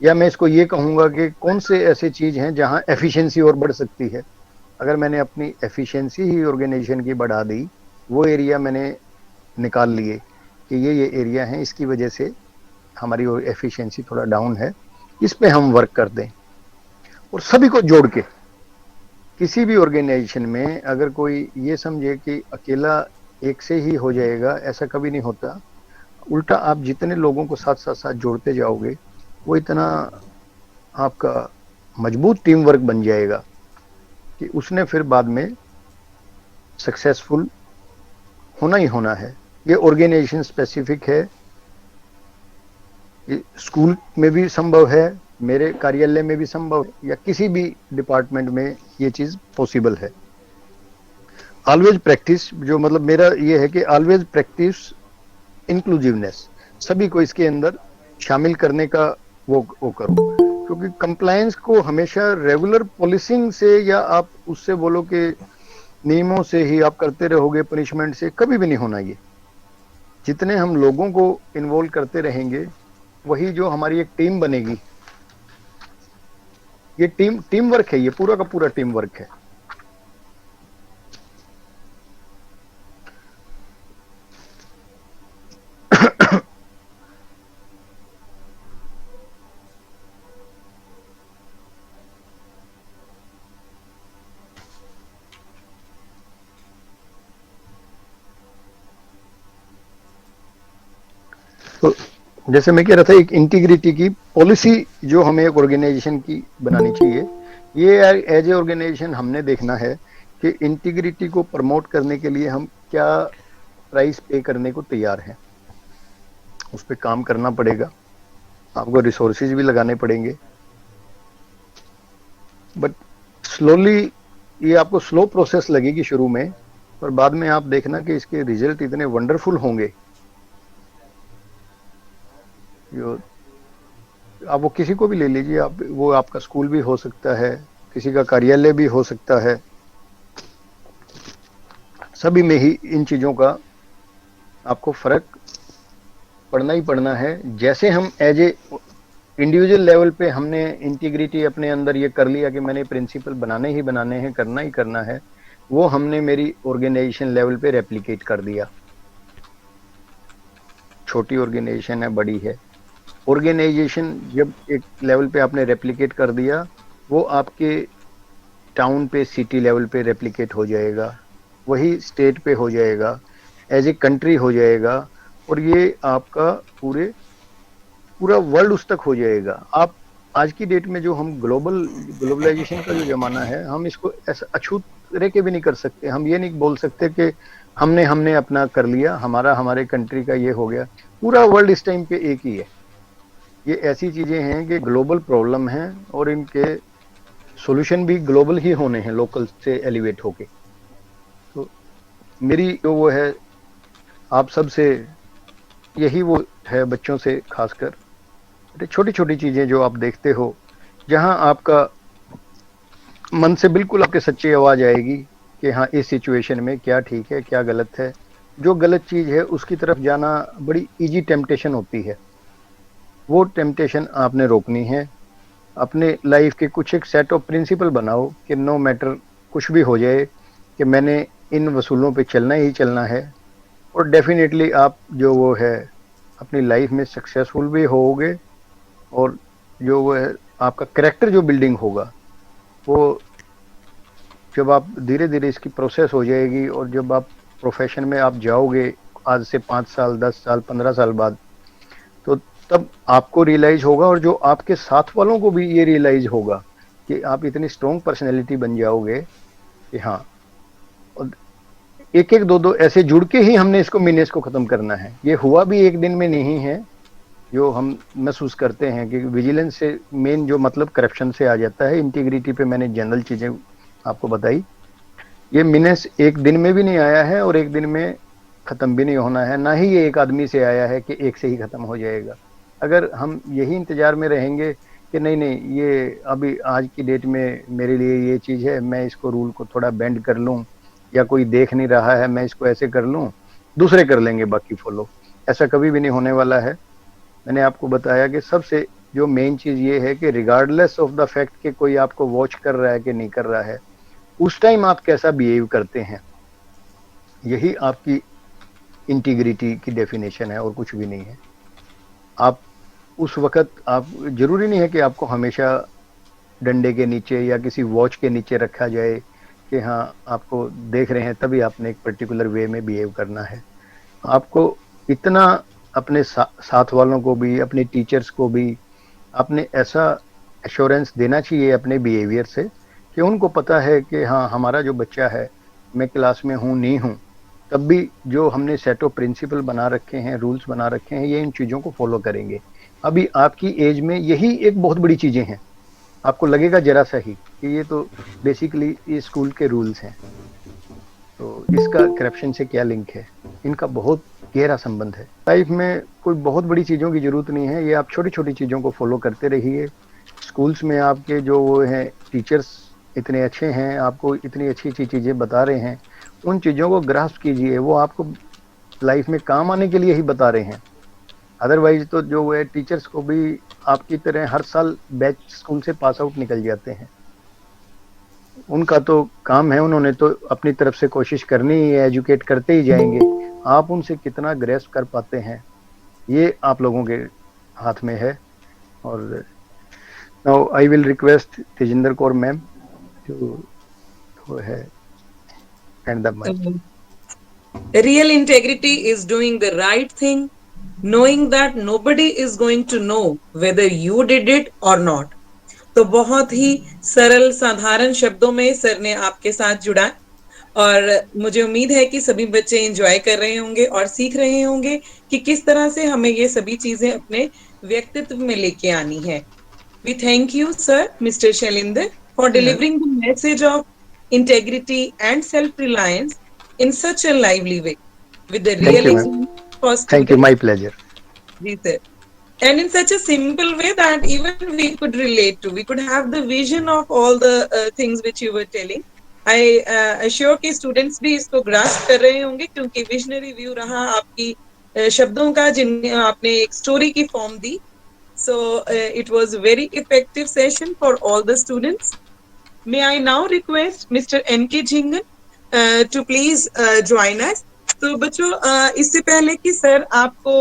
Speaker 3: या मैं इसको ये कहूँगा कि कौन से ऐसे चीज़ हैं जहाँ एफिशिएंसी और बढ़ सकती है। अगर मैंने अपनी एफिशिएंसी ही ऑर्गेनाइजेशन की बढ़ा दी, वो एरिया मैंने निकाल लिए कि ये एरिया है, इसकी वजह से हमारी एफिशिएंसी थोड़ा डाउन है, इस पे हम वर्क कर दें। और सभी को जोड़ के, किसी भी ऑर्गेनाइजेशन में अगर कोई ये समझे कि अकेला एक से ही हो जाएगा, ऐसा कभी नहीं होता। उल्टा आप जितने लोगों को साथ साथ साथ जोड़ते जाओगे, वो इतना आपका मजबूत टीम वर्क बन जाएगा कि उसने फिर बाद में सक्सेसफुल होना ही होना है। ये ऑर्गेनाइजेशन स्पेसिफिक है, स्कूल में भी संभव है, मेरे कार्यालय में भी संभव है, या किसी भी डिपार्टमेंट में ये चीज पॉसिबल है। ऑलवेज प्रैक्टिस, जो मतलब मेरा ये है कि ऑलवेज प्रैक्टिस इंक्लूसिवनेस, सभी को इसके अंदर शामिल करने का वो करो, क्योंकि कंप्लायंस को हमेशा रेगुलर पॉलिसिंग से या आप उससे बोलो कि नियमों से ही आप करते रहोगे, पनिशमेंट से कभी भी नहीं होना। ये जितने हम लोगों को इन्वॉल्व करते रहेंगे, वही जो हमारी एक टीम बनेगी। ये टीम वर्क है, ये पूरा का पूरा टीम वर्क है। तो जैसे मैं कह रहा था, एक इंटीग्रिटी की पॉलिसी जो हमें एक ऑर्गेनाइजेशन की बनानी चाहिए, ये एज ए ऑर्गेनाइजेशन हमने देखना है कि इंटीग्रिटी को प्रमोट करने के लिए हम क्या प्राइस पे करने को तैयार हैं। उस पर काम करना पड़ेगा, आपको रिसोर्सेज भी लगाने पड़ेंगे, बट स्लोली ये आपको स्लो प्रोसेस लगेगी शुरू में, पर बाद में आप देखना कि इसके रिजल्ट इतने वंडरफुल होंगे। जो आप वो किसी को भी ले लीजिए, आप वो आपका स्कूल भी हो सकता है, किसी का कार्यालय भी हो सकता है, सभी में ही इन चीजों का आपको फर्क पड़ना ही पड़ना है। जैसे हम एज ए इंडिविजुअल लेवल पे हमने इंटीग्रिटी अपने अंदर ये कर लिया कि मैंने प्रिंसिपल बनाने ही बनाने हैं, करना ही करना है, वो हमने मेरी ऑर्गेनाइजेशन लेवल पे रेप्लिकेट कर दिया। छोटी ऑर्गेनाइजेशन है, बड़ी है, ऑर्गेनाइजेशन जब एक लेवल पे आपने रेप्लिकेट कर दिया, वो आपके टाउन पे, सिटी लेवल पे रेप्लिकेट हो जाएगा, वही स्टेट पे हो जाएगा, एज ए कंट्री हो जाएगा, और ये आपका पूरा वर्ल्ड उस तक हो जाएगा। आप आज की डेट में जो हम ग्लोबलाइजेशन का जो जमाना है, हम इसको ऐसा अछूत रह के भी नहीं कर सकते। हम ये नहीं बोल सकते कि हमने हमने अपना कर लिया, हमारा हमारे कंट्री का ये हो गया। पूरा वर्ल्ड इस टाइम पे एक ही है। ये ऐसी चीजें हैं कि ग्लोबल प्रॉब्लम है और इनके सॉल्यूशन भी ग्लोबल ही होने हैं, लोकल से एलिवेट होके। तो मेरी जो वो है आप सब से यही वो है, बच्चों से खासकर, छोटी छोटी चीजें जो आप देखते हो, जहां आपका मन से बिल्कुल आपके सच्ची आवाज आएगी कि हाँ इस सिचुएशन में क्या ठीक है क्या गलत है। जो गलत चीज है उसकी तरफ जाना बड़ी इजी टेम्पटेशन होती है, वो टेम्पटेशन आपने रोकनी है। अपने लाइफ के कुछ एक सेट ऑफ प्रिंसिपल बनाओ कि नो मैटर कुछ भी हो जाए कि मैंने इन वसूलों पे चलना ही चलना है। और डेफिनेटली आप जो वो है अपनी लाइफ में सक्सेसफुल भी होगे, और जो वो है आपका करेक्टर जो बिल्डिंग होगा वो जब आप धीरे धीरे इसकी प्रोसेस हो जाएगी, और जब आप प्रोफेशन में आप जाओगे आज से 5 साल 10 साल 15 साल बाद, तो तब आपको रियलाइज होगा और जो आपके साथ वालों को भी ये रियलाइज होगा कि आप इतनी स्ट्रॉन्ग पर्सनैलिटी बन जाओगे कि हाँ। और एक एक दो दो ऐसे जुड़ के ही हमने इसको मीनेस को खत्म करना है। ये हुआ भी एक दिन में नहीं है। जो हम महसूस करते हैं कि विजिलेंस से मेन जो मतलब करप्शन से आ जाता है। इंटीग्रिटी पे मैंने जनरल चीजें आपको बताई। ये मीनेस एक दिन में भी नहीं आया है और एक दिन में खत्म भी नहीं होना है, ना ही ये एक आदमी से आया है कि एक से ही खत्म हो जाएगा। अगर हम यही इंतजार में रहेंगे कि नहीं नहीं ये अभी आज की डेट में मेरे लिए ये चीज है, मैं इसको रूल को थोड़ा बेंड कर लूं, या कोई देख नहीं रहा है मैं इसको ऐसे कर लूं, दूसरे कर लेंगे बाकी फॉलो, ऐसा कभी भी नहीं होने वाला है। मैंने आपको बताया कि सबसे जो मेन चीज ये है कि रिगार्डलेस ऑफ द फैक्ट कि कोई आपको वॉच कर रहा है कि नहीं कर रहा है, उस टाइम आप कैसा बिहेव करते हैं, यही आपकी इंटीग्रिटी की डेफिनेशन है और कुछ भी नहीं है। आप उस वक्त, आप जरूरी नहीं है कि आपको हमेशा डंडे के नीचे या किसी वॉच के नीचे रखा जाए कि हाँ आपको देख रहे हैं तभी आपने एक पर्टिकुलर वे में बिहेव करना है। आपको इतना अपने साथ वालों को भी, अपने टीचर्स को भी आपने ऐसा एश्योरेंस देना चाहिए अपने बिहेवियर से कि उनको पता है कि हाँ हमारा जो बच्चा है, मैं क्लास में हूँ नहीं हूँ, तब भी जो हमने सेट ऑफ प्रिंसिपल बना रखे हैं, रूल्स बना रखे हैं, ये इन चीज़ों को फॉलो करेंगे। अभी आपकी एज में यही एक बहुत बड़ी चीज़ें हैं। आपको लगेगा जरा सा ही कि ये तो बेसिकली ये स्कूल के रूल्स हैं, तो इसका करप्शन से क्या लिंक है? इनका बहुत गहरा संबंध है। लाइफ में कोई बहुत बड़ी चीज़ों की जरूरत नहीं है, ये आप छोटी छोटी चीज़ों को फॉलो करते रहिए। स्कूल्स में आपके जो वो हैं टीचर्स इतने अच्छे हैं, आपको इतनी अच्छी अच्छी चीज़ें बता रहे हैं, उन चीज़ों को ग्रास्प कीजिए, वो आपको लाइफ में काम आने के लिए ही बता रहे हैं। अदरवाइज तो जो है टीचर्स को भी आपकी तरह हर साल बैच स्कूल से पास आउट निकल जाते हैं। उनका तो काम है, उन्होंने तो अपनी तरफ से कोशिश करनी ही है, एजुकेट करते ही जाएंगे। आप उनसे कितना ग्रेस्प कर पाते हैं ये आप लोगों के हाथ में है। और now I will request Tejinder Kaur ma'am जो है hand the mike.
Speaker 1: Real integrity is doing the right thing, knowing that nobody is going to know whether you did it or not. तो बहुत ही सरल साधारण शब्दों में सर ने आपके साथ जुड़ा, और मुझे उम्मीद है कि सभी बच्चे एंजॉय कर रहे होंगे और सीख रहे होंगे कि किस तरह से हमें ये सभी चीजें अपने व्यक्तित्व में लेके आनी है। We thank you, sir, Mr. Shailinder, for delivering the message of integrity and self-reliance in such a lively way, with the
Speaker 3: thank
Speaker 1: real
Speaker 3: you ma'am,
Speaker 1: example for
Speaker 3: thank you,
Speaker 1: students.
Speaker 3: My pleasure.
Speaker 1: Ji, sir. And in such a simple way that even we could relate to, we could have the vision of all the things which you were telling. I assure कि students भी इसको grasp कर रहे होंगे, क्योंकि visionary view रहा आपकी शब्दों का, जिन आपने एक story की form the. So it was a very effective session for all the students. May I now request Mr. N.K. Jhingan to please join us. तो बच्चों इससे पहले कि सर आपको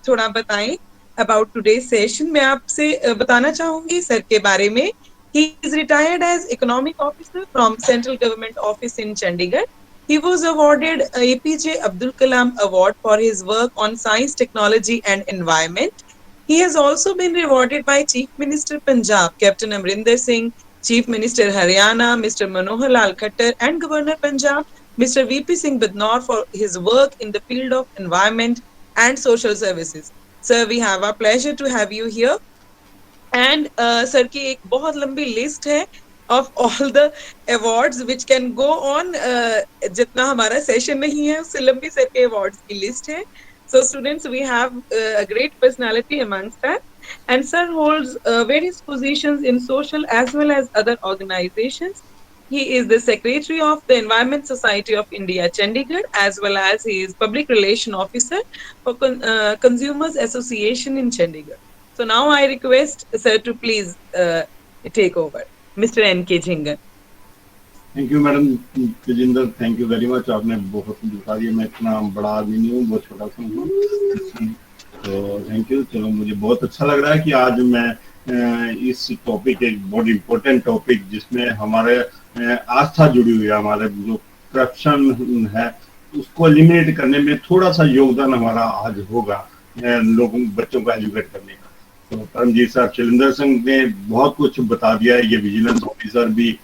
Speaker 1: थोड़ा बताएं about today's session, मैं आपसे बताना चाहूंगी सर के बारे में. He is retired as economic officer from Central Government Office in Chandigarh. He was awarded APJ Abdul Kalam Award for his work on science, technology and environment. He has also been rewarded by Chief Minister Punjab, Captain Amrinder Singh, Chief Minister Haryana, Mr. Manohar Lal Khattar, and Governor Punjab, Mr. VP Singh Badnor, for his work in the field of environment and social services. Sir, we have a pleasure to have you here. And sir की एक बहुत लंबी list है of all the awards which can go on, जितना हमारा session नहीं है उससे लंबी सर के अवार्ड्स की लिस्ट है. So students, we have a great personality amongst that, and sir holds various positions in social as well as other organizations. He is the secretary of the Environment Society of India, Chandigarh, as well as he is public relation officer for Consumers Association in Chandigarh. So now I request sir to please take over. Mr. N.K. Jhingan.
Speaker 4: Thank you madam Tejinder, thank you very much. आपने बहुत कुछ बता दिया. मैं इतना बड़ा आदमी नहीं हूँ, बहुत छोटा सा हूँ, तो थैंक यू. चलो, मुझे बहुत अच्छा लग रहा है कि आज मैं इस टॉपिक, एक बहुत इम्पोर्टेंट टॉपिक जिसमें हमारे आस्था जुड़ी हुई है, हमारे जो करप्शन है उसको एलिमिनेट करने में थोड़ा सा योगदान हमारा आज होगा, लोगों बच्चों को एजुकेट करने का. तो परमजीत सर, शैलेंद्र सिंह ने बहुत कुछ बता दिया है, ये विजिलेंस ऑफिसर भी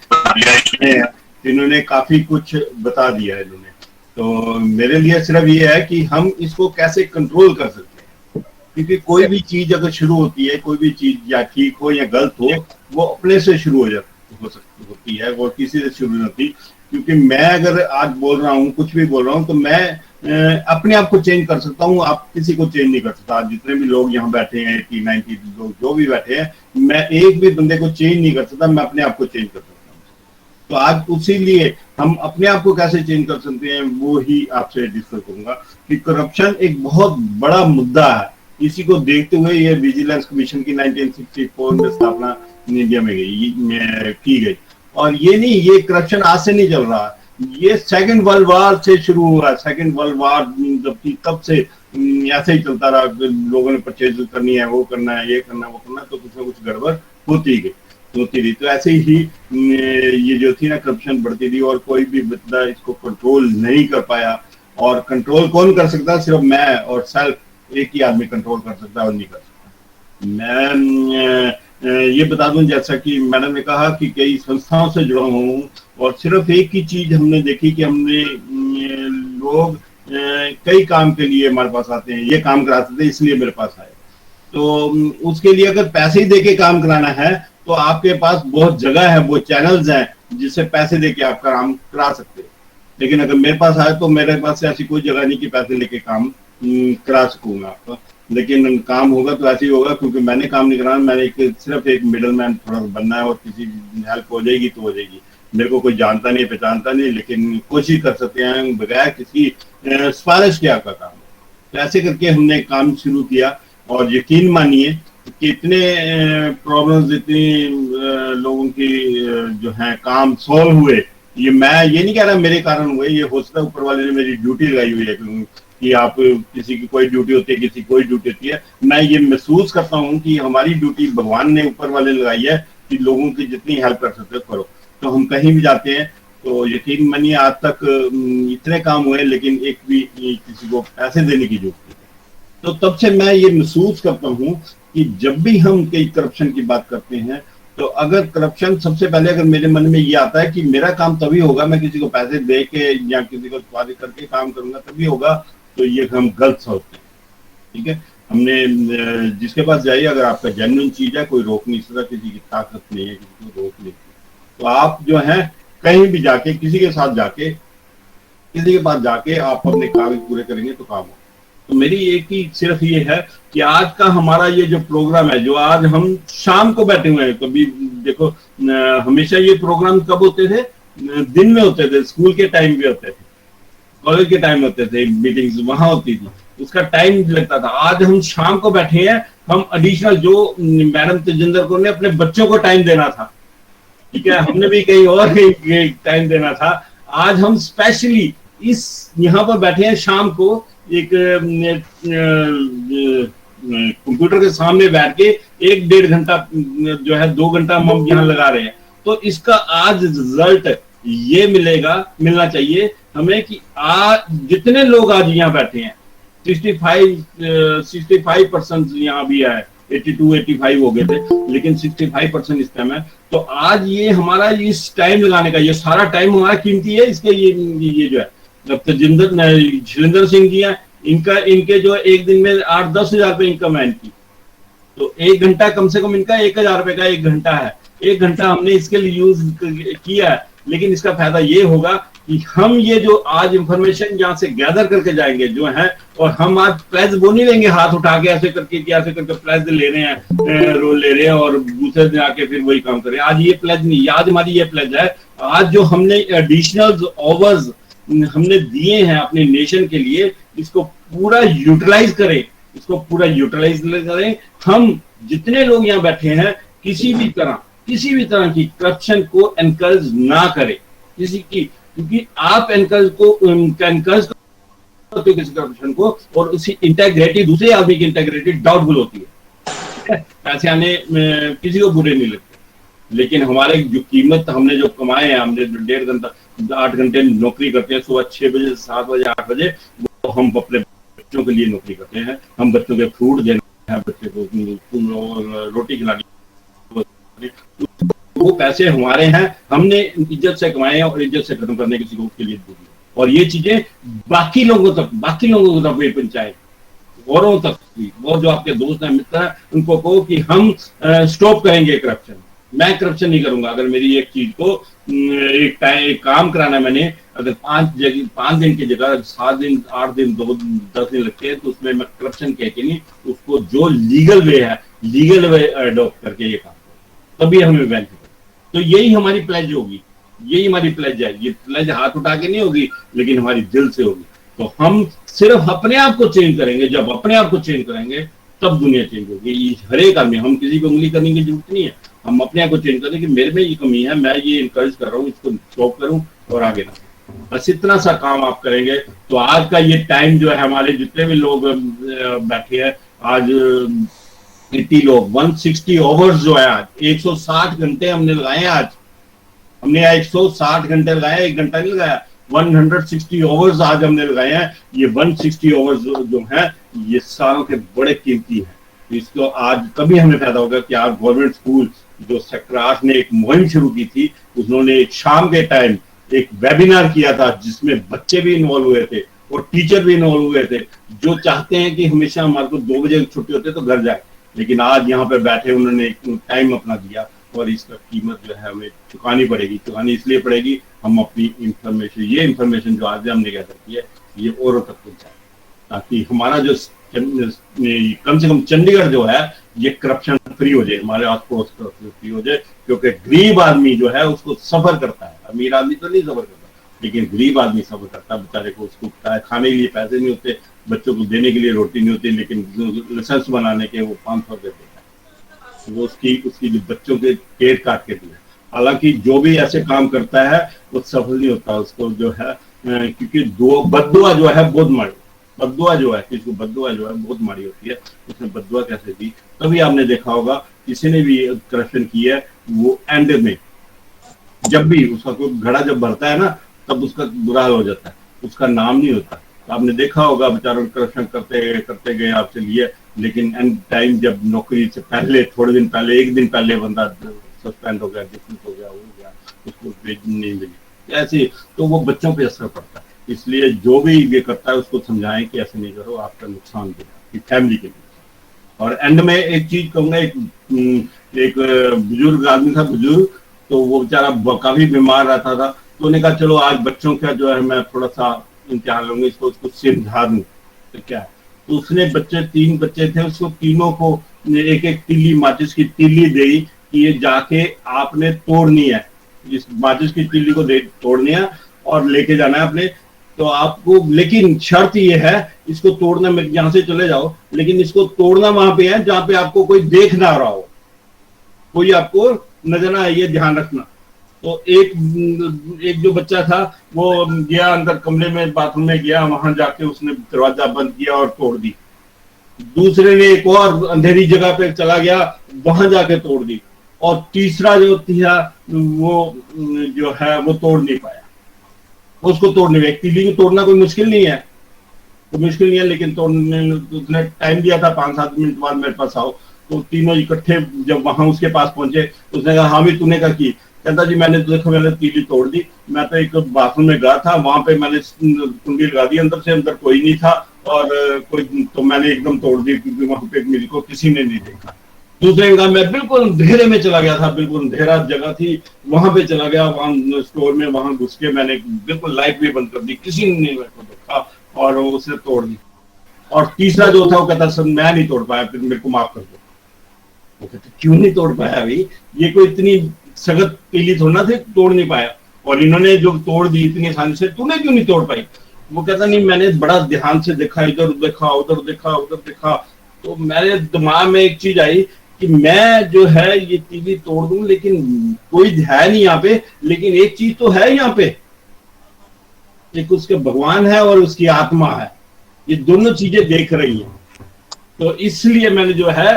Speaker 4: हैं, इन्होंने काफी कुछ बता दिया है इन्होंने. तो मेरे लिए सिर्फ ये है कि हम इसको कैसे कंट्रोल कर सकते हैं, क्योंकि कोई भी चीज अगर शुरू होती है, कोई भी चीज या ठीक हो या गलत हो, वो अपने से शुरू होती है, वो किसी से शुरू नहीं होती. क्योंकि मैं अगर आज बोल रहा हूँ, कुछ भी बोल रहा हूँ, तो मैं अपने आप को चेंज कर सकता हूँ, आप किसी को चेंज नहीं कर सकता. जितने भी लोग यहाँ बैठे हैं, 80-90 लोग जो भी बैठे हैं, मैं एक भी बंदे को चेंज नहीं कर सकता, मैं अपने आप को चेंज कर सकता हूँ. तो आज उसी लिए हम अपने आप को कैसे चेंज कर सकते हैं वो ही आपसे डिस्कस करूंगा. कि करप्शन एक बहुत बड़ा मुद्दा है. इसी को देखते हुए ये विजिलेंस कमीशन की 1964 में स्थापना इंडिया में की गई. और ये नहीं, ये करप्शन आज से नहीं चल रहा, ये सेकंड वर्ल्ड वॉर से शुरू हुआ. सेकंड वर्ल्ड वॉर जबकि तब से ऐसे ही चलता रहा, लोगों ने परचेज करनी है, वो करना है, ये करना है, वो करना है, तो कुछ ना कुछ गड़बड़ होती रही. तो ऐसे ही ये जो थी ना, करप्शन बढ़ती थी और कोई भी बंदा इसको कंट्रोल नहीं कर पाया. और कंट्रोल कौन कर सकता? सिर्फ मैं और सेल्फ, एक ही आदमी कंट्रोल कर सकता है और नहीं कर सकता. मैं ये बता दूं, जैसा कि मैडम ने कहा कि कई संस्थाओं से जुड़ा हूँ और सिर्फ एक ही चीज हमने देखी कि हमने लोग कई काम के लिए हमारे पास आते हैं, ये काम कराते थे इसलिए मेरे पास आए. तो उसके लिए अगर पैसे ही देके काम कराना है तो आपके पास बहुत जगह है, वो चैनल्स हैं जिससे पैसे देके आप काम करा सकते हैं. लेकिन अगर मेरे पास आए तो मेरे पास ऐसी कोई जगह नहीं कि पैसे लेके काम करा सकूंगा आपका. लेकिन काम होगा तो ऐसे ही होगा, क्योंकि मैंने काम नहीं कराना, मैंने सिर्फ एक मिडल मैन थोड़ा बनना है और किसी हेल्प हो जाएगी तो हो जाएगी. मेरे को कोई जानता नहीं, पहचानता नहीं, लेकिन कोशिश कर सकते हैं बगैर किसी सिफारिश के आपका काम. तो ऐसे करके हमने काम शुरू किया और यकीन मानिए कि इतने प्रॉब्लम्स, इतनी लोगों की जो है काम सॉल्व हुए. मैं ये नहीं कह रहा मेरे कारण हुए, ये हो सकता है ऊपर वाले ने मेरी ड्यूटी लगाई हुई है कि आप किसी की कोई ड्यूटी होती है, किसी की कोई ड्यूटी होती है. मैं ये महसूस करता हूँ कि हमारी ड्यूटी भगवान ने ऊपर वाले लगाई है कि लोगों की जितनी हेल्प कर सकते हो करो. तो हम कहीं भी जाते हैं तो यकीन मानिए आज तक इतने काम हुए, लेकिन एक भी किसी को पैसे देने की जरूरत नहीं. तो तब से मैं ये महसूस करता हूँ कि जब भी हम कई करप्शन की बात करते हैं, तो अगर करप्शन, सबसे पहले अगर मेरे मन में ये आता है कि मेरा काम तभी होगा, मैं किसी को पैसे दे के या किसी को स्वागत करके काम करूंगा तभी होगा, तो ये हम गलत सोचते हैं. ठीक है, हमने जिसके पास जाइए, अगर आपका जेन्युइन चीज है, कोई रोक नहीं सकता, किसी की ताकत नहीं है, किसी को रोक नहीं. तो आप जो है कहीं भी जाके, किसी के साथ जाके, किसी के पास जाके आप अपने कागज पूरे करेंगे तो काम होगा. तो मेरी एक ही सिर्फ ये है कि आज का हमारा ये जो प्रोग्राम है, जो आज हम शाम को बैठे हुए हैं, कभी देखो हमेशा ये प्रोग्राम कब होते थे? दिन में होते थे, स्कूल के टाइम भी होते थे, कॉलेज के टाइम होते थे, मीटिंग्स वहां होती थी, उसका टाइम लगता था. आज हम शाम को बैठे हैं, हम एडिशनल जो मैडम तेजिंदर को ने अपने बच्चों को टाइम देना था, ठीक है, हमने भी कहीं और टाइम देना था. आज हम स्पेशली इस यहाँ पर बैठे हैं शाम को, एक कंप्यूटर के सामने बैठ के 1-1.5 घंटा जो है 2 घंटा हम यहाँ लगा रहे हैं. तो इसका आज रिजल्ट ये मिलना चाहिए हमें कि आज जितने लोग आज यहाँ बैठे हैं, 65% यहाँ भी है, 82-85 हो गए थे, लेकिन 65% स्कैम है। तो आज ये हमारा इस टाइम लगाने का, ये सारा टाइम हमारा कीमती है। इसके ये जो है शैलेंद्र सिंह जी हैं, इनके जो एक दिन में 8-10 हजार रुपए इनकम है इनकी। तो 1 घंटा कम से कम इनका 1000 रुपए का 1 घंटा है। 1 घंटा हमने इसके लिए यूज किया है, लेकिन इसका फायदा ये होगा कि हम ये जो आज इंफॉर्मेशन यहाँ से गैदर करके जाएंगे जो है, और हम आज प्लेज वो नहीं लेंगे हाथ उठा के ऐसे करके कि ऐसे करके प्लेज ले रहे हैं, रोल ले रहे हैं और दूसरे दिन आके फिर वही काम कर रहे हैं। आज ये प्लेज नहीं, आज हमारी ये प्लेज है। आज जो हमने एडिशनल आवर्स हमने दिए हैं अपने नेशन के लिए, इसको पूरा यूटिलाइज करें, इसको पूरा यूटिलाइज करें। हम जितने लोग यहाँ बैठे हैं, किसी भी तरह की करप्शन को एनकरेज ना करें किसी की, क्योंकि आप एनकरेज करते हो किसी करप्शन को, और उसकी इंटेग्रिटी, दूसरे आदमी की इंटेग्रिटी डाउटफुल होती है। पैसे आने किसी को बुरे नहीं लगते, लेकिन हमारे जो कीमत हमने जो कमाए हैं, हमने 1.5 घंटा 8 घंटे नौकरी करते हैं, सुबह 6 बजे 7 बजे 8 बजे, वो हम अपने बच्चों के लिए नौकरी करते हैं। हम बच्चों के फ्रूट देना है, बच्चे को रोटी खिलानी, वो पैसे हमारे हैं, हमने इज्जत से कमाए हैं और इज्जत से खत्म करने की कोशिश के लिए दी। और ये चीजें बाकी लोगों तक ये पंचायत औरों तक, वो जो आपके दोस्त हैं, मित्र हैं, उनको कहो कि हम स्टॉप करेंगे करप्शन। मैं करप्शन नहीं करूंगा। अगर मेरी एक चीज को एक काम कराना, मैंने अगर 5 दिन की जगह 7 दिन 8 दिन 10 दिन लगते हैं, तो उसमें मैं करप्शन कह के नहीं, उसको जो लीगल वे है, लीगल वे अडॉप्ट करके ये काम करो, तभी हमें बेनिफिट। तो यही हमारी प्लेज होगी, यही हमारी प्लेज है। ये प्लेज हाथ उठा के नहीं होगी, लेकिन हमारी दिल से होगी। तो हम सिर्फ अपने आप को चेंज करेंगे। जब अपने आप को चेंज करेंगे, तब दुनिया चेंज होगी। हर एक आदमी, हम किसी को उंगली करने की जरूरत नहीं है। हम अपने आप को चेंज करें कि मेरे में ये कमी है, मैं ये इनकरेज कर रहा हूँ, इसको स्टॉप करूँ और आगे ना। बस इतना सा काम आप करेंगे, तो आज का ये टाइम जो है, हमारे जितने भी लोग बैठे हैं आज, 80 लोग, 160 आवर्स जो है, आज 160 घंटे हमने लगाए हैं। आज हमने 160 घंटे लगाए, 1 घंटा नहीं लगाया, 160 आवर्स आज हमने लगाए हैं। ये 160 आवर्स जो है, ये सालों के बड़े कीमती है। इसको आज कभी हमें फायदा होगा कि आज गवर्नमेंट स्कूल जो सेक्टर 8 ने एक मुहिम शुरू की थी, उन्होंने एक शाम के टाइम एक वेबिनार किया था, जिसमें बच्चे भी इन्वॉल्व हुए थे और टीचर भी इन्वॉल्व हुए थे, जो चाहते हैं कि हमेशा हमारे को 2 बजे छुट्टी होती है तो घर जाए, लेकिन आज यहाँ पे बैठे उन्होंने टाइम अपना दिया, और इसका कीमत जो है हमें चुकानी पड़ेगी। चुकानी इसलिए पड़ेगी, हम अपनी इंफॉर्मेशन जो आज हमने गैदर की है, ये औरों तक पहुंचाए, ताकि हमारा जो कम से कम चंडीगढ़ जो है, ये करप्शन फ्री हो जाए, हमारे आस पड़ोस फ्री हो जाए। क्योंकि गरीब आदमी जो है, उसको सफर करता है, अमीर आदमी तो नहीं सफर करता, लेकिन गरीब आदमी सफर करता है। बेचारे को उसको खाने के लिए पैसे नहीं होते, बच्चों को देने के लिए रोटी नहीं होती, लेकिन लाइसेंस बनाने के वो 500 रुपये देता है, वो उसकी जो बच्चों के पेट काट के दिए। हालांकि जो भी ऐसे काम करता है, वो सफल नहीं होता, उसको जो है, क्योंकि बद्दुआ जो है बहुत माड़ी, बद्दुआ जो है, किसी को बद्दुआ जो है बहुत माड़ी होती है। उसने बद्दुआ कैसे दी, तभी आपने देखा होगा किसी ने भी करप्शन की है, वो एंड में जब भी उसका कोई घड़ा जब भरता है ना, तब उसका बुरा हाल हो जाता है, उसका नाम नहीं होता। तो आपने देखा होगा बेचारों करप्शन करते गए, आपसे लिए, लेकिन एंड टाइम जब नौकरी से पहले, थोड़े दिन पहले, 1 दिन पहले बंदा सस्पेंड हो गया, डिसमिस हो गया, उसको वेतन नहीं मिली, ऐसे तो वो बच्चों पे असर पड़ता है। इसलिए जो भी ये करता है, उसको समझाएं कि ऐसे नहीं करो, आपका नुकसान देगा, कि फैमिली के लिए। और एंड में एक चीज कहूंगा, एक बुजुर्ग आदमी था, बुजुर्ग, तो वो बेचारा काफी बीमार रहता था, तो उन्होंने कहा चलो आज बच्चों का जो है मैं थोड़ा सा इम्तिहान लूंगा, इसको सिर झाड़ दूं, तो क्या है, तो उसने 3 बच्चे थे, उसको तीनों को एक तीली, माचिस की तीली दी कि ये जाके आपने तोड़नी है, इस माचिस की तीली को तोड़नी है और लेके जाना है अपने, तो आपको, लेकिन शर्त ये है, इसको तोड़ना, यहाँ से चले जाओ, लेकिन इसको तोड़ना वहां पे है जहां पे आपको कोई देख ना रहा हो, कोई आपको नजर ना आए, ये ध्यान रखना। तो एक जो बच्चा था, वो गया अंदर कमरे में, बाथरूम में गया, वहां जाके उसने दरवाजा बंद किया और तोड़ दी। दूसरे ने एक और अंधेरी जगह पे चला गया, वहां जाके तोड़ दी। और तीसरा जो था, वो जो है वो तोड़ नहीं पाया, उसको तोड़ने में, तीली को तोड़ना कोई मुश्किल नहीं है, लेकिन तोड़ने उसने टाइम दिया था 5-7 मिनट बाद मेरे पास आओ, तो तीनों इकट्ठे जब वहां उसके पास पहुंचे तो उसने कहा, हाँ भी तूने क्या की? कहता जी मैंने देखो मैंने तीली तोड़ दी, मैं तो एक बाथरूम में गया था, वहां पे मैंने कुंडी लगा दी, अंदर से अंदर कोई नहीं था, और कोई तो मैंने एकदम तोड़ दी क्योंकि वहां पे मेरे को किसी ने नहीं देखा। दूसरे ने कहा मैं बिल्कुल अंधेरे में चला गया था, बिल्कुल अंधेरा जगह थी, वहां पे चला गया, वहां स्टोर में वहां घुस के मैंने बिल्कुल लाइट भी बंद कर दी, किसी ने नहीं मेरे को देखा, और उसने तोड़ दी। और तीसरा जो था वो कहता सर मैं नहीं तोड़ पाया, फिर मेरे को माफ कर दो। वो कहते क्यों नहीं तोड़ पाया भाई, ये कोई इतनी सख्त तीली थोड़ा थे, तोड़ नहीं पाया, और इन्होंने जो तोड़ दी इतनी आसानी से, तूने क्यों नहीं तोड़ पाई? वो कहता नहीं मैंने बड़ा ध्यान से देखा, इधर देखा उधर देखा उधर देखा, तो मेरे दिमाग में एक चीज आई कि मैं जो है ये तीली तोड़ दूं, लेकिन कोई है नहीं यहाँ पे, लेकिन एक चीज तो है यहाँ पे, एक उसके भगवान है और उसकी आत्मा है, ये दोनों चीजें देख रही हैं। तो इसलिए मैंने जो है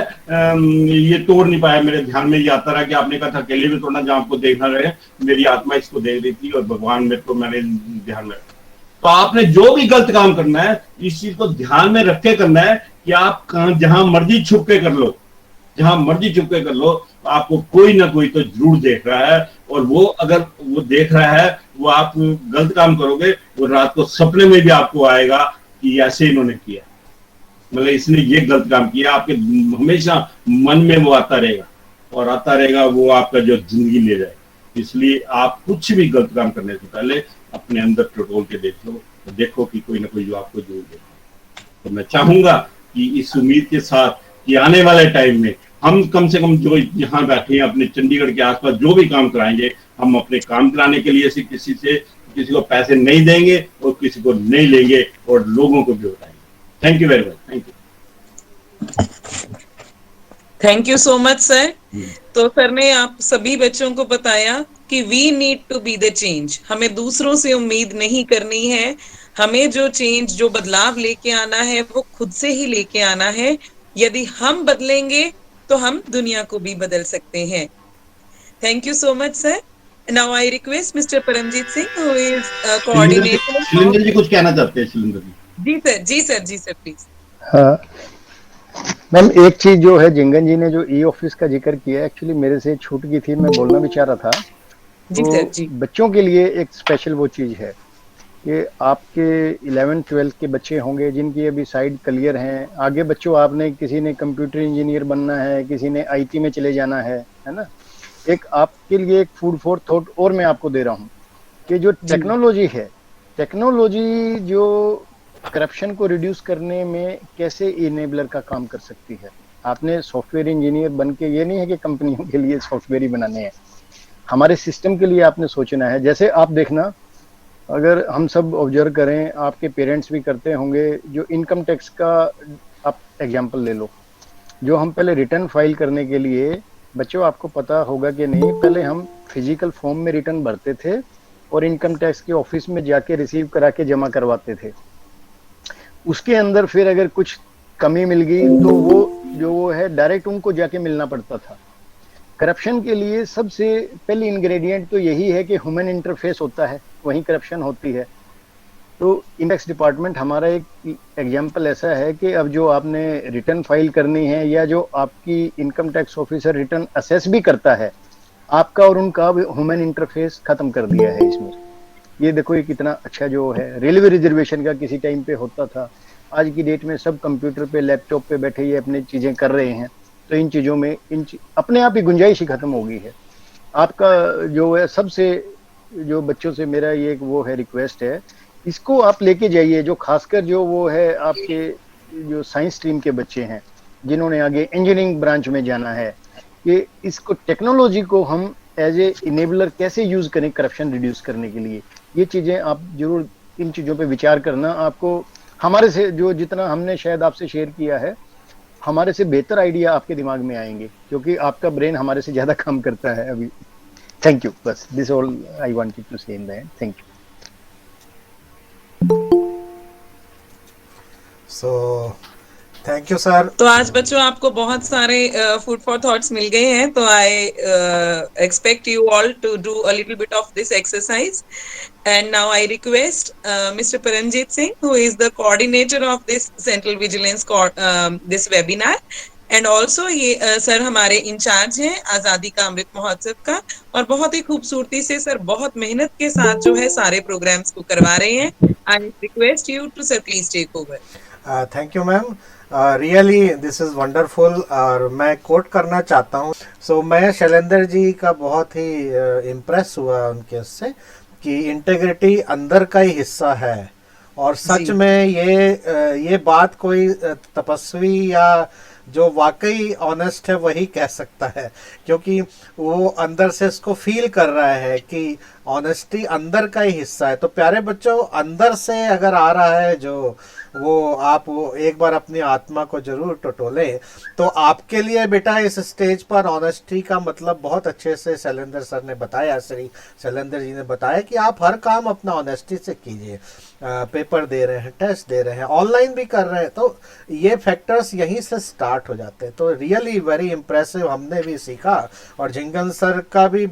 Speaker 4: ये तोड़ नहीं पाया, मेरे ध्यान में ये आता रहा कि आपने कहा था अकेले में तोड़ना, जहां आपको देखना रहे, मेरी आत्मा इसको देख रही थी और भगवान में तो मैंने ध्यान में। तो आपने जो भी गलत काम करना है इस चीज को ध्यान में रख के करना है कि आप जहां मर्जी छुप के कर लो, जहां मर्जी छुप के कर लो, आपको कोई ना कोई तो जरूर देख रहा है, और वो अगर वो देख रहा है, वो आप गलत काम करोगे, वो रात को सपने में भी आपको आएगा कि ऐसे इन्होंने किया, मतलब इसने ये गलत काम किया, आपके हमेशा मन में वो आता रहेगा, और आता रहेगा, वो आपका जो जिंदगी ले जाए। इसलिए आप कुछ भी गलत काम करने से पहले अपने अंदर टटोल के देख लो, तो देखो कि कोई ना कोई जो आपको जरूर देगा। तो मैं चाहूंगा कि इस उम्मीद के साथ कि आने वाले टाइम में हम कम से कम जो यहाँ बैठे हैं अपने चंडीगढ़ के आसपास जो भी काम कराएंगे, हम अपने काम कराने के लिए किसी को पैसे नहीं देंगे और किसी को नहीं लेंगे, और लोगों को भी बताएंगे। Thank you very much.
Speaker 1: Thank you so much sir. तो सर ने आप सभी बच्चों को बताया कि we need to be the change, हमें दूसरों से उम्मीद नहीं करनी है, हमें जो चेंज जो बदलाव लेके आना है वो खुद से ही लेके आना है। यदि हम बदलेंगे तो हम दुनिया को भी बदल सकते हैं। Thank you so much sir. Now I request mister Paramjit Singh who is coordinator.
Speaker 4: Shilinder ji कुछ कहना चाहते हैं? शिलिंदर जी।
Speaker 1: जी सर, जी सर, जी सर प्लीज।
Speaker 3: हाँ मैम, एक चीज जो है जिंगन जी ने जो ई ऑफिस का जिक्र किया, एक्चुअली मेरे से छूट गई थी, मैं बोलना भी चाह रहा था।
Speaker 1: जी
Speaker 3: तो
Speaker 1: सर जी।
Speaker 3: बच्चों के लिए एक स्पेशल वो चीज है कि आपके 11th-12th के बच्चे होंगे जिनकी अभी साइड क्लियर हैं, आगे बच्चों आपने किसी ने कंप्यूटर इंजीनियर बनना है, किसी ने आईटी में चले जाना है ना। एक आपके लिए एक फूड फॉर थॉट और मैं आपको दे रहा हूँ कि जो टेक्नोलॉजी है, टेक्नोलॉजी जो करप्शन को रिड्यूस करने में कैसे इनेबलर का काम कर सकती है। आपने सॉफ्टवेयर इंजीनियर बन के, ये नहीं है कि कंपनियों के लिए सॉफ्टवेयर ही बनाने हैं, हमारे सिस्टम के लिए आपने सोचना है। जैसे आप देखना, अगर हम सब ऑब्जर्व करें, आपके पेरेंट्स भी करते होंगे, जो इनकम टैक्स का आप एग्जांपल ले लो, जो हम पहले रिटर्न फाइल करने के लिए, बच्चों आपको पता होगा कि नहीं, पहले हम फिजिकल फॉर्म में रिटर्न भरते थे और इनकम टैक्स के ऑफिस में जाके रिसीव करा के जमा करवाते थे। उसके अंदर फिर अगर कुछ कमी मिल गई तो वो है डायरेक्ट उनको जाके मिलना पड़ता था। करप्शन के लिए सबसे पहली इंग्रेडिएंट तो यही है कि ह्यूमन इंटरफेस होता है, वहीं करप्शन होती है। तो इंडेक्स डिपार्टमेंट हमारा एक एग्जांपल ऐसा है कि अब जो आपने रिटर्न फाइल करनी है, या जो आपकी income tax officer return assess भी करता है, आपका और उनका ह्यूमन इंटरफेस खत्म कर दिया है इसमें। ये देखो ये कितना अच्छा जो है। रेलवे रिजर्वेशन का किसी टाइम पे होता था, आज की डेट में सब कंप्यूटर पे, लैपटॉप पे बैठे ये अपनी चीजें कर रहे हैं। तो इन चीजों में अपने आप ही गुंजाइश ही खत्म हो गई है। आपका जो है, सबसे जो बच्चों से मेरा ये वो है, रिक्वेस्ट है, इसको आप लेके जाइए, जो खासकर जो वो है आपके जो साइंस स्ट्रीम के बच्चे हैं जिन्होंने आगे इंजीनियरिंग ब्रांच में जाना है, कि इसको टेक्नोलॉजी को हम एज ए इनेबलर कैसे यूज करें करप्शन रिड्यूस करने के लिए। ये चीजें आप जरूर इन चीजों पे विचार करना। आपको हमारे से जो जितना हमने शायद आपसे शेयर किया है, हमारे से बेहतर आइडिया आपके दिमाग में आएंगे, क्योंकि आपका ब्रेन हमारे से ज्यादा काम करता है अभी। थैंक यू, बस this all I wanted to say in the end. Thank you.
Speaker 2: So thank you sir.
Speaker 1: तो आज बच्चों आपको बहुत सारे फूड फॉर थॉट्स मिल गए हैं, तो I expect you all to do a little bit of this exercise. And now I request Mr. Paramjit Singh, who is the coordinator of this Central Vigilance this webinar, and also ये sir हमारे in charge हैं आजादी का अमृत महोत्सव का, और बहुत ही खूबसूरती से सर बहुत मेहनत के साथ जो है सारे प्रोग्राम्स को करवा रहे हैं. I request you to sir please take over.
Speaker 2: Thank you ma'am. Really this is wonderful. और मैं कोट करना चाहता हूँ. सो मैं शैलेंद्र जी का बहुत ही इम्प्रेस हुआ उनके उससे कि इंटेग्रिटी अंदर का ही हिस्सा है. और सच
Speaker 1: जी.
Speaker 2: में ये बात कोई तपस्वी या जो वाकई ऑनेस्ट है वही कह सकता है, क्योंकि वो अंदर से इसको फील कर रहा है कि ऑनेस्टी अंदर का ही हिस्सा है. तो प्यारे बच्चों, अंदर से अगर आ रहा है जो वो आप वो एक बार अपनी आत्मा को जरूर टटोलें. तो आपके लिए बेटा इस स्टेज पर ऑनेस्टी का मतलब बहुत अच्छे से शैलेंद्र सर ने बताया, श्री शैलेंद्र जी ने बताया कि आप हर काम अपना ऑनेस्टी से कीजिए. पेपर दे रहे हैं, टेस्ट दे रहे हैं, ऑनलाइन भी कर रहे हैं, तो ये फैक्टर्स यहीं से स्टार्ट हो जाते हैं. तो रियली वेरी इम्प्रेसिव, हमने भी सीखा. और झिंगन सर का भी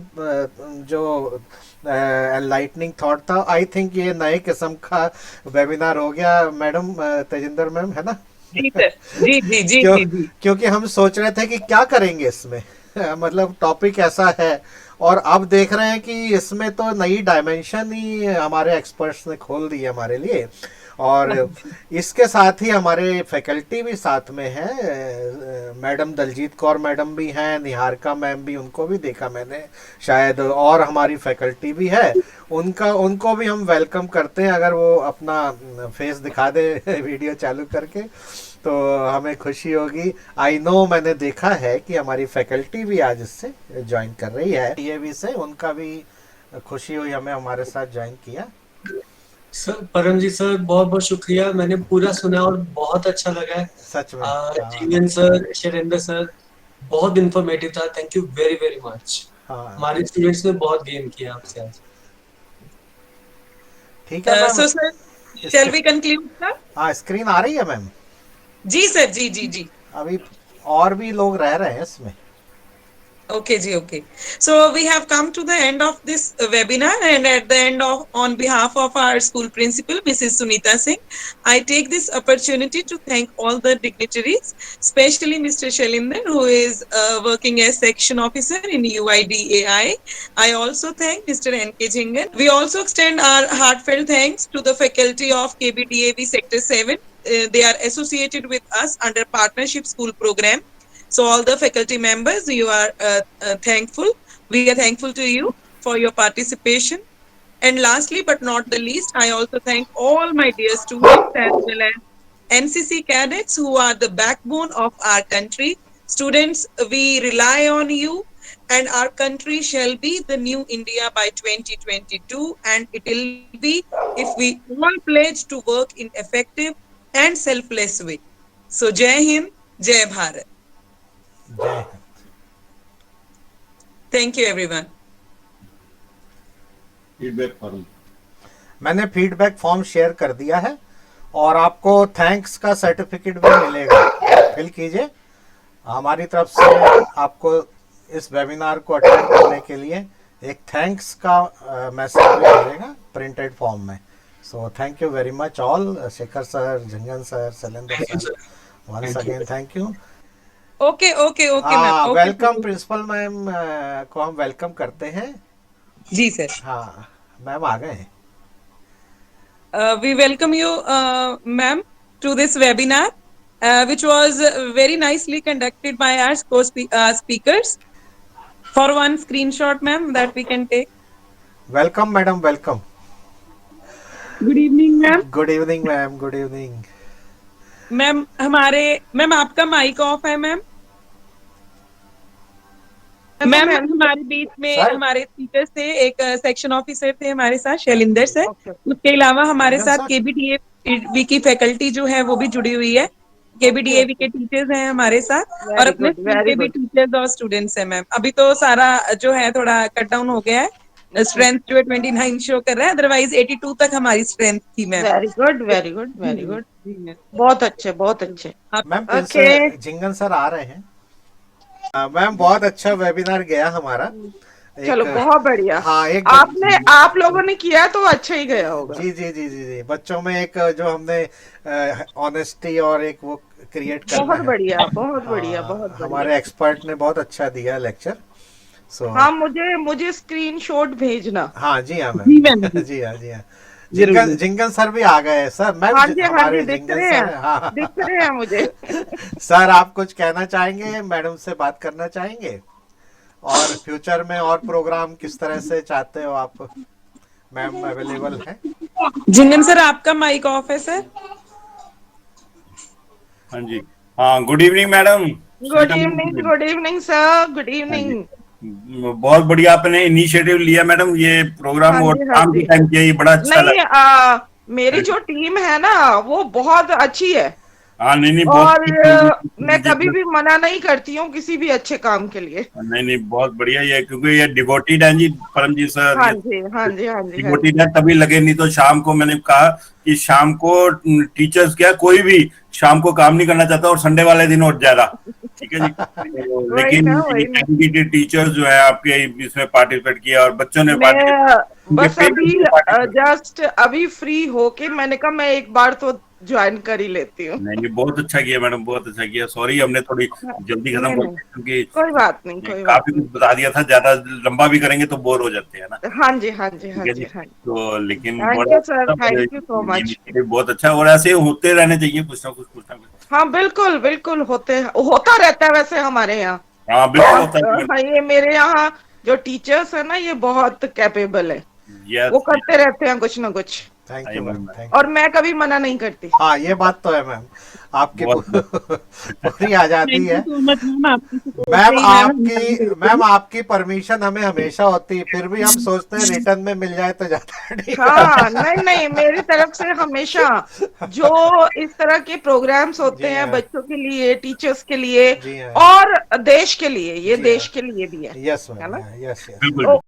Speaker 2: जो एनलाइटनिंग थॉट था. आई थिंक ये नए किस्म का वेबिनार हो गया मैडम तेजिंदर मैम, है ना?
Speaker 1: जी सर. जी जी जी
Speaker 2: क्यों?
Speaker 1: जी जी.
Speaker 2: क्योंकि हम सोच रहे थे कि क्या करेंगे इसमें. मतलब टॉपिक ऐसा है, और अब देख रहे हैं कि इसमें तो नई डायमेंशन ही हमारे एक्सपर्ट्स ने खोल दी है हमारे लिए. और इसके साथ ही हमारे फैकल्टी भी साथ में है. मैडम दलजीत कौर मैडम भी हैं, निहारिका मैम भी, उनको भी देखा मैंने शायद, और हमारी फैकल्टी भी है. उनको भी हम वेलकम करते हैं. अगर वो अपना फेस दिखा दे वीडियो चालू करके तो हमें खुशी होगी. आई नो, मैंने देखा है कि हमारी फैकल्टी भी आज इससे ज्वाइन कर रही है. ये भी से उनका भी खुशी हुई हमें हमारे साथ ज्वाइन किया.
Speaker 5: सर परमजीत सर बहुत बहुत शुक्रिया, मैंने पूरा सुना और बहुत अच्छा लगा है.
Speaker 2: सच में
Speaker 5: जिंगन सर, शैलेंद्र सर, बहुत इंफॉर्मेटिव था. Thank you very very much.
Speaker 2: हाँ,
Speaker 5: हमारे स्टूडेंट्स ने बहुत गेन किया आपसे आज.
Speaker 2: ठीक है ma'am.
Speaker 1: So sir shall we conclude sir?
Speaker 2: हाँ, स्क्रीन आ रही है मैम.
Speaker 1: जी सर. जी जी जी.
Speaker 2: अभी और भी लोग रह रहे हैं इसमें.
Speaker 1: Okay, ji, okay. So we have come to the end of this webinar, and at the end of, on behalf of our school principal, Mrs. Sunita Singh, I take this opportunity to thank all the dignitaries, especially Mr. Shalinder, who is working as section officer in UIDAI. I also thank Mr. N.K. Jhingan. We also extend our heartfelt thanks to the faculty of KBDAV Sector 7. They are associated with us under Partnership School Program. So all the faculty members, you are thankful. We are thankful to you for your participation. And lastly, but not the least, I also thank all my dear students as well as NCC cadets who are the backbone of our country. Students, we rely on you, and our country shall be the new India by 2022. And it will be if we all pledge to work in effective and selfless way. So Jai Hind, Jai Bharat.
Speaker 2: जय Hind.
Speaker 1: Thank you, everyone.
Speaker 4: Feedback form
Speaker 2: मैंने feedback form share कर दिया है, और आपको thanks का certificate भी मिलेगा. फिल कीजिए. हमारी तरफ से आपको इस वेबिनार को अटेंड करने के लिए एक थैंक्स का मैसेज भी मिलेगा प्रिंटेड फॉर्म में. So thank you very much all. Shekhar sir, Jhingan sir, Shailendra sir, once again thank you.
Speaker 1: Okay, okay, okay, ma'am. Okay.
Speaker 2: Welcome principal ma'am को हम वेलकम करते हैं.
Speaker 1: जी सर.
Speaker 2: हाँ मैम आ गए हैं.
Speaker 1: We welcome you, ma'am, to this webinar, which was very nicely conducted by our speakers. For one screenshot, ma'am, that we can take.
Speaker 2: Welcome madam, welcome.
Speaker 1: Good evening, ma'am.
Speaker 2: Good evening ma'am, good evening.
Speaker 1: Ma'am आपका mic off है ma'am. Ma'am हमारे बीच में
Speaker 2: sir?
Speaker 1: हमारे speaker थे, एक section officer थे हमारे साथ शैलेंद्र सर. उसके अलावा हमारे
Speaker 2: शैलेंद्र
Speaker 1: साथ
Speaker 2: सर?
Speaker 1: केबीडीएवी की फैकल्टी जो है वो भी जुड़ी हुई है. केबीडीएवी के टीचर्स हैं हमारे साथ, और अपने स्कूल के भी टीचर्स और स्टूडेंट्स हैं मैम. अभी तो सारा जो है थोड़ा कट डाउन हो गया है. स्ट्रेंथ जो है 29 शो कर रहा है, अदरवाइज 82 तक हमारी स्ट्रेंथ थी ma'am.
Speaker 6: Very good very good very good. बहुत अच्छे बहुत अच्छे.
Speaker 2: Ma'am
Speaker 6: Okay.
Speaker 2: झिंगन सर आ रहे हैं. मैम बहुत अच्छा वेबिनार गया हमारा.
Speaker 6: चलो बहुत बढ़िया।
Speaker 2: हाँ एक
Speaker 6: आप लोगों ने किया तो अच्छा ही गया होगा।
Speaker 2: जी जी जी जी जी, बच्चों में एक जो हमने ऑनेस्टी और एक वो क्रिएट करना
Speaker 6: बहुत
Speaker 2: है।
Speaker 6: बढ़िया, बहुत बढ़िया,
Speaker 2: हाँ,
Speaker 6: बहुत बढ़िया।
Speaker 2: हमारे एक्सपर्ट ने बहुत अच्छा दिया लेक्चर। सो
Speaker 6: हाँ, मुझे स्क्रीनशॉट भेजना।
Speaker 2: हाँ जी हाँ
Speaker 1: जी मैम,
Speaker 2: मैम जी हाँ जी हाँ।
Speaker 1: जरूर
Speaker 2: जिंगन
Speaker 1: जरूर।
Speaker 2: जिंगन सर भी आ गए हैं सर। मैम
Speaker 6: हाँ जी, हाँ जी,
Speaker 2: हमारे
Speaker 6: दिख
Speaker 2: जिंगन
Speaker 6: रहे
Speaker 2: सर
Speaker 6: हैं,
Speaker 2: हैं। हाँ
Speaker 6: दिख रहे हैं मुझे।
Speaker 2: सर आप कुछ कहना चाहेंगे, मैडम से बात करना चाहेंगे, और फ्यूचर में और प्रोग्राम किस तरह से चाहते हो आप? मैम अवेलेबल है?
Speaker 1: जिंगन सर आपका माइक ऑफ है सर।
Speaker 7: हाँ जी। हाँ, good evening madam.
Speaker 6: Good
Speaker 7: Sunita
Speaker 6: evening,
Speaker 7: madam.
Speaker 6: Good evening sir, good
Speaker 7: हाँ जी।
Speaker 6: इवनिंग।
Speaker 7: बहुत बढ़िया आपने इनिशिएटिव लिया मैडम, ये प्रोग्राम
Speaker 6: हाँ
Speaker 7: और
Speaker 6: जी, हाँ
Speaker 7: शाम के
Speaker 6: जी।
Speaker 7: टाइम किया, ये बड़ा अच्छा
Speaker 6: नहीं,
Speaker 7: लगा।
Speaker 6: मेरी
Speaker 7: हाँ
Speaker 6: जो टीम है ना वो बहुत अच्छी है।
Speaker 7: हाँ, नहीं नहीं, बहुत
Speaker 6: और मैं कभी
Speaker 7: कीजिए।
Speaker 6: भी मना नहीं करती हूँ किसी भी अच्छे काम के लिए।
Speaker 7: नहीं नहीं, बहुत बढ़िया ये, क्योंकि ये डिवोटेड है जी परमजीत सर,
Speaker 6: हाँ
Speaker 7: ये
Speaker 6: जी, हाँ जी, हाँ जी, हाँ जी।
Speaker 7: डिवोटेड है तभी लगे, नहीं तो शाम को मैंने कहा कि शाम को टीचर्स क्या कोई भी शाम को काम नहीं करना चाहता, और संडे वाले दिन और ज्यादा। ठीक है जी। तो
Speaker 6: वही
Speaker 7: लेकिन
Speaker 6: ना, वही ना।
Speaker 7: एजुकेटेड टीचर्स जो है आपके इसमें पार्टिसिपेट किया, और बच्चों ने
Speaker 6: मैं
Speaker 7: पार्टिसिपेट, उनके
Speaker 6: बस अभी
Speaker 7: पेरेंट्स ने पार्टिसिपेट।
Speaker 6: जस्ट अभी फ्री होके मैंने कहा मैं एक बार तो ज्वाइन कर ही लेती हूँ।
Speaker 7: नहीं नहीं, बहुत अच्छा किया मैडम, बहुत अच्छा किया। सॉरी हमने थोड़ी जल्दी खत्म
Speaker 6: नहीं
Speaker 7: कर
Speaker 6: नहीं,
Speaker 7: दिया, क्योंकि
Speaker 6: कोई बात नहीं, कोई बात
Speaker 7: काफी
Speaker 6: नहीं।
Speaker 7: कुछ बता दिया था, ज्यादा लंबा भी करेंगे तो बोर हो जाते हैं ना।
Speaker 6: हाँ जी, हाँ जी,
Speaker 7: ठीक
Speaker 6: हाँ
Speaker 7: है
Speaker 6: जी,
Speaker 7: जी।
Speaker 6: हाँ जी।
Speaker 7: तो लेकिन
Speaker 6: थैंक
Speaker 7: बड़ा
Speaker 6: यू सर,
Speaker 7: अच्छा, बड़े
Speaker 6: thank you so much.
Speaker 7: initiative बहुत अच्छा, और ऐसे होते रहने चाहिए कुछ ना कुछ, कुछ ना कुछ।
Speaker 6: हाँ बिल्कुल बिल्कुल, होता रहता है वैसे हमारे यहाँ।
Speaker 7: हाँ बिल्कुल
Speaker 6: और
Speaker 7: होता है
Speaker 6: हाँ, ये मेरे यहाँ जो टीचर्स है ना ये बहुत कैपेबल है। वो
Speaker 7: यस।
Speaker 6: करते रहते हैं कुछ ना कुछ।
Speaker 2: Thank
Speaker 7: I
Speaker 2: you ma'am,
Speaker 7: ma'am,
Speaker 2: thank
Speaker 6: और
Speaker 2: यू।
Speaker 6: मैं कभी मना नहीं करती।
Speaker 2: हाँ ये बात तो है मैम, आपकी
Speaker 7: बहुत बहुत
Speaker 2: पूरी आजादी
Speaker 1: थैंक यू
Speaker 2: है।
Speaker 1: सो मच मैम, आपकी सपोर्ट से
Speaker 2: मैम
Speaker 1: ही मैम हम काम करते हैं।
Speaker 2: आपकी परमिशन हमें हमेशा होती है, फिर भी हम सोचते हैं रिटर्न में मिल जाए तो ज्यादा ठीक
Speaker 6: हाँ,
Speaker 2: है।
Speaker 6: नहीं नहीं, मेरी तरफ से हमेशा जो इस तरह के प्रोग्राम्स होते
Speaker 2: जी
Speaker 6: हैं
Speaker 2: हाँ
Speaker 6: बच्चों के लिए, टीचर्स के लिए
Speaker 2: जी हाँ
Speaker 6: और देश के लिए, ये
Speaker 2: जी
Speaker 6: देश
Speaker 2: हाँ।
Speaker 6: के लिए भी
Speaker 2: यस
Speaker 6: है
Speaker 2: मैम,
Speaker 6: ना।
Speaker 2: Yes yes.
Speaker 7: बिल्कुल
Speaker 6: तो
Speaker 7: बिल्कुल।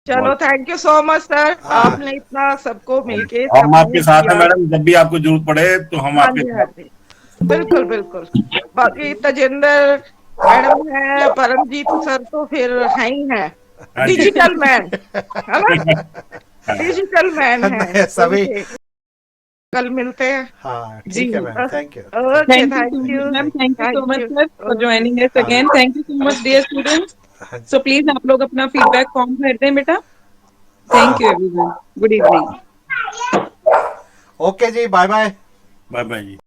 Speaker 6: चलो,
Speaker 7: बहुत,
Speaker 6: thank you so much sir,
Speaker 2: हाँ
Speaker 6: आपने इतना सबको मिलके
Speaker 7: हम आपके
Speaker 6: समूह
Speaker 7: साथ हैं
Speaker 6: किया।
Speaker 7: मैडम, जब भी आपको जरूरत पड़े तो हम
Speaker 6: हाँ
Speaker 7: आपके
Speaker 6: जी, हाँ
Speaker 7: साथ।
Speaker 6: जी, बिल्कुल बिल्कुल। बाकी तजेंद्र मैडम है, परमजीत सर तो फिर है ही है,
Speaker 7: हाँ जी।
Speaker 6: डिजिटल मैन, है ना,
Speaker 7: हाँ जी।
Speaker 6: डिजिटल मैन है
Speaker 2: नहीं, सभी।
Speaker 6: उनके। कल मिलते हैं।
Speaker 2: हाँ
Speaker 1: जी
Speaker 2: ठीक है ma'am, thank you thank
Speaker 6: okay,
Speaker 1: thank you
Speaker 6: thank
Speaker 1: so much
Speaker 6: you,
Speaker 1: ma'am,
Speaker 2: thank
Speaker 1: thank you so
Speaker 6: thank
Speaker 1: much
Speaker 6: you.
Speaker 1: Sir for joining us
Speaker 2: हाँ
Speaker 1: again. Thank you so much dear students.
Speaker 2: हाँ
Speaker 1: सो प्लीज आप लोग अपना feedback form भर दें बेटा। Thank you everyone, good evening.
Speaker 2: Okay जी, bye bye.
Speaker 7: Bye bye जी।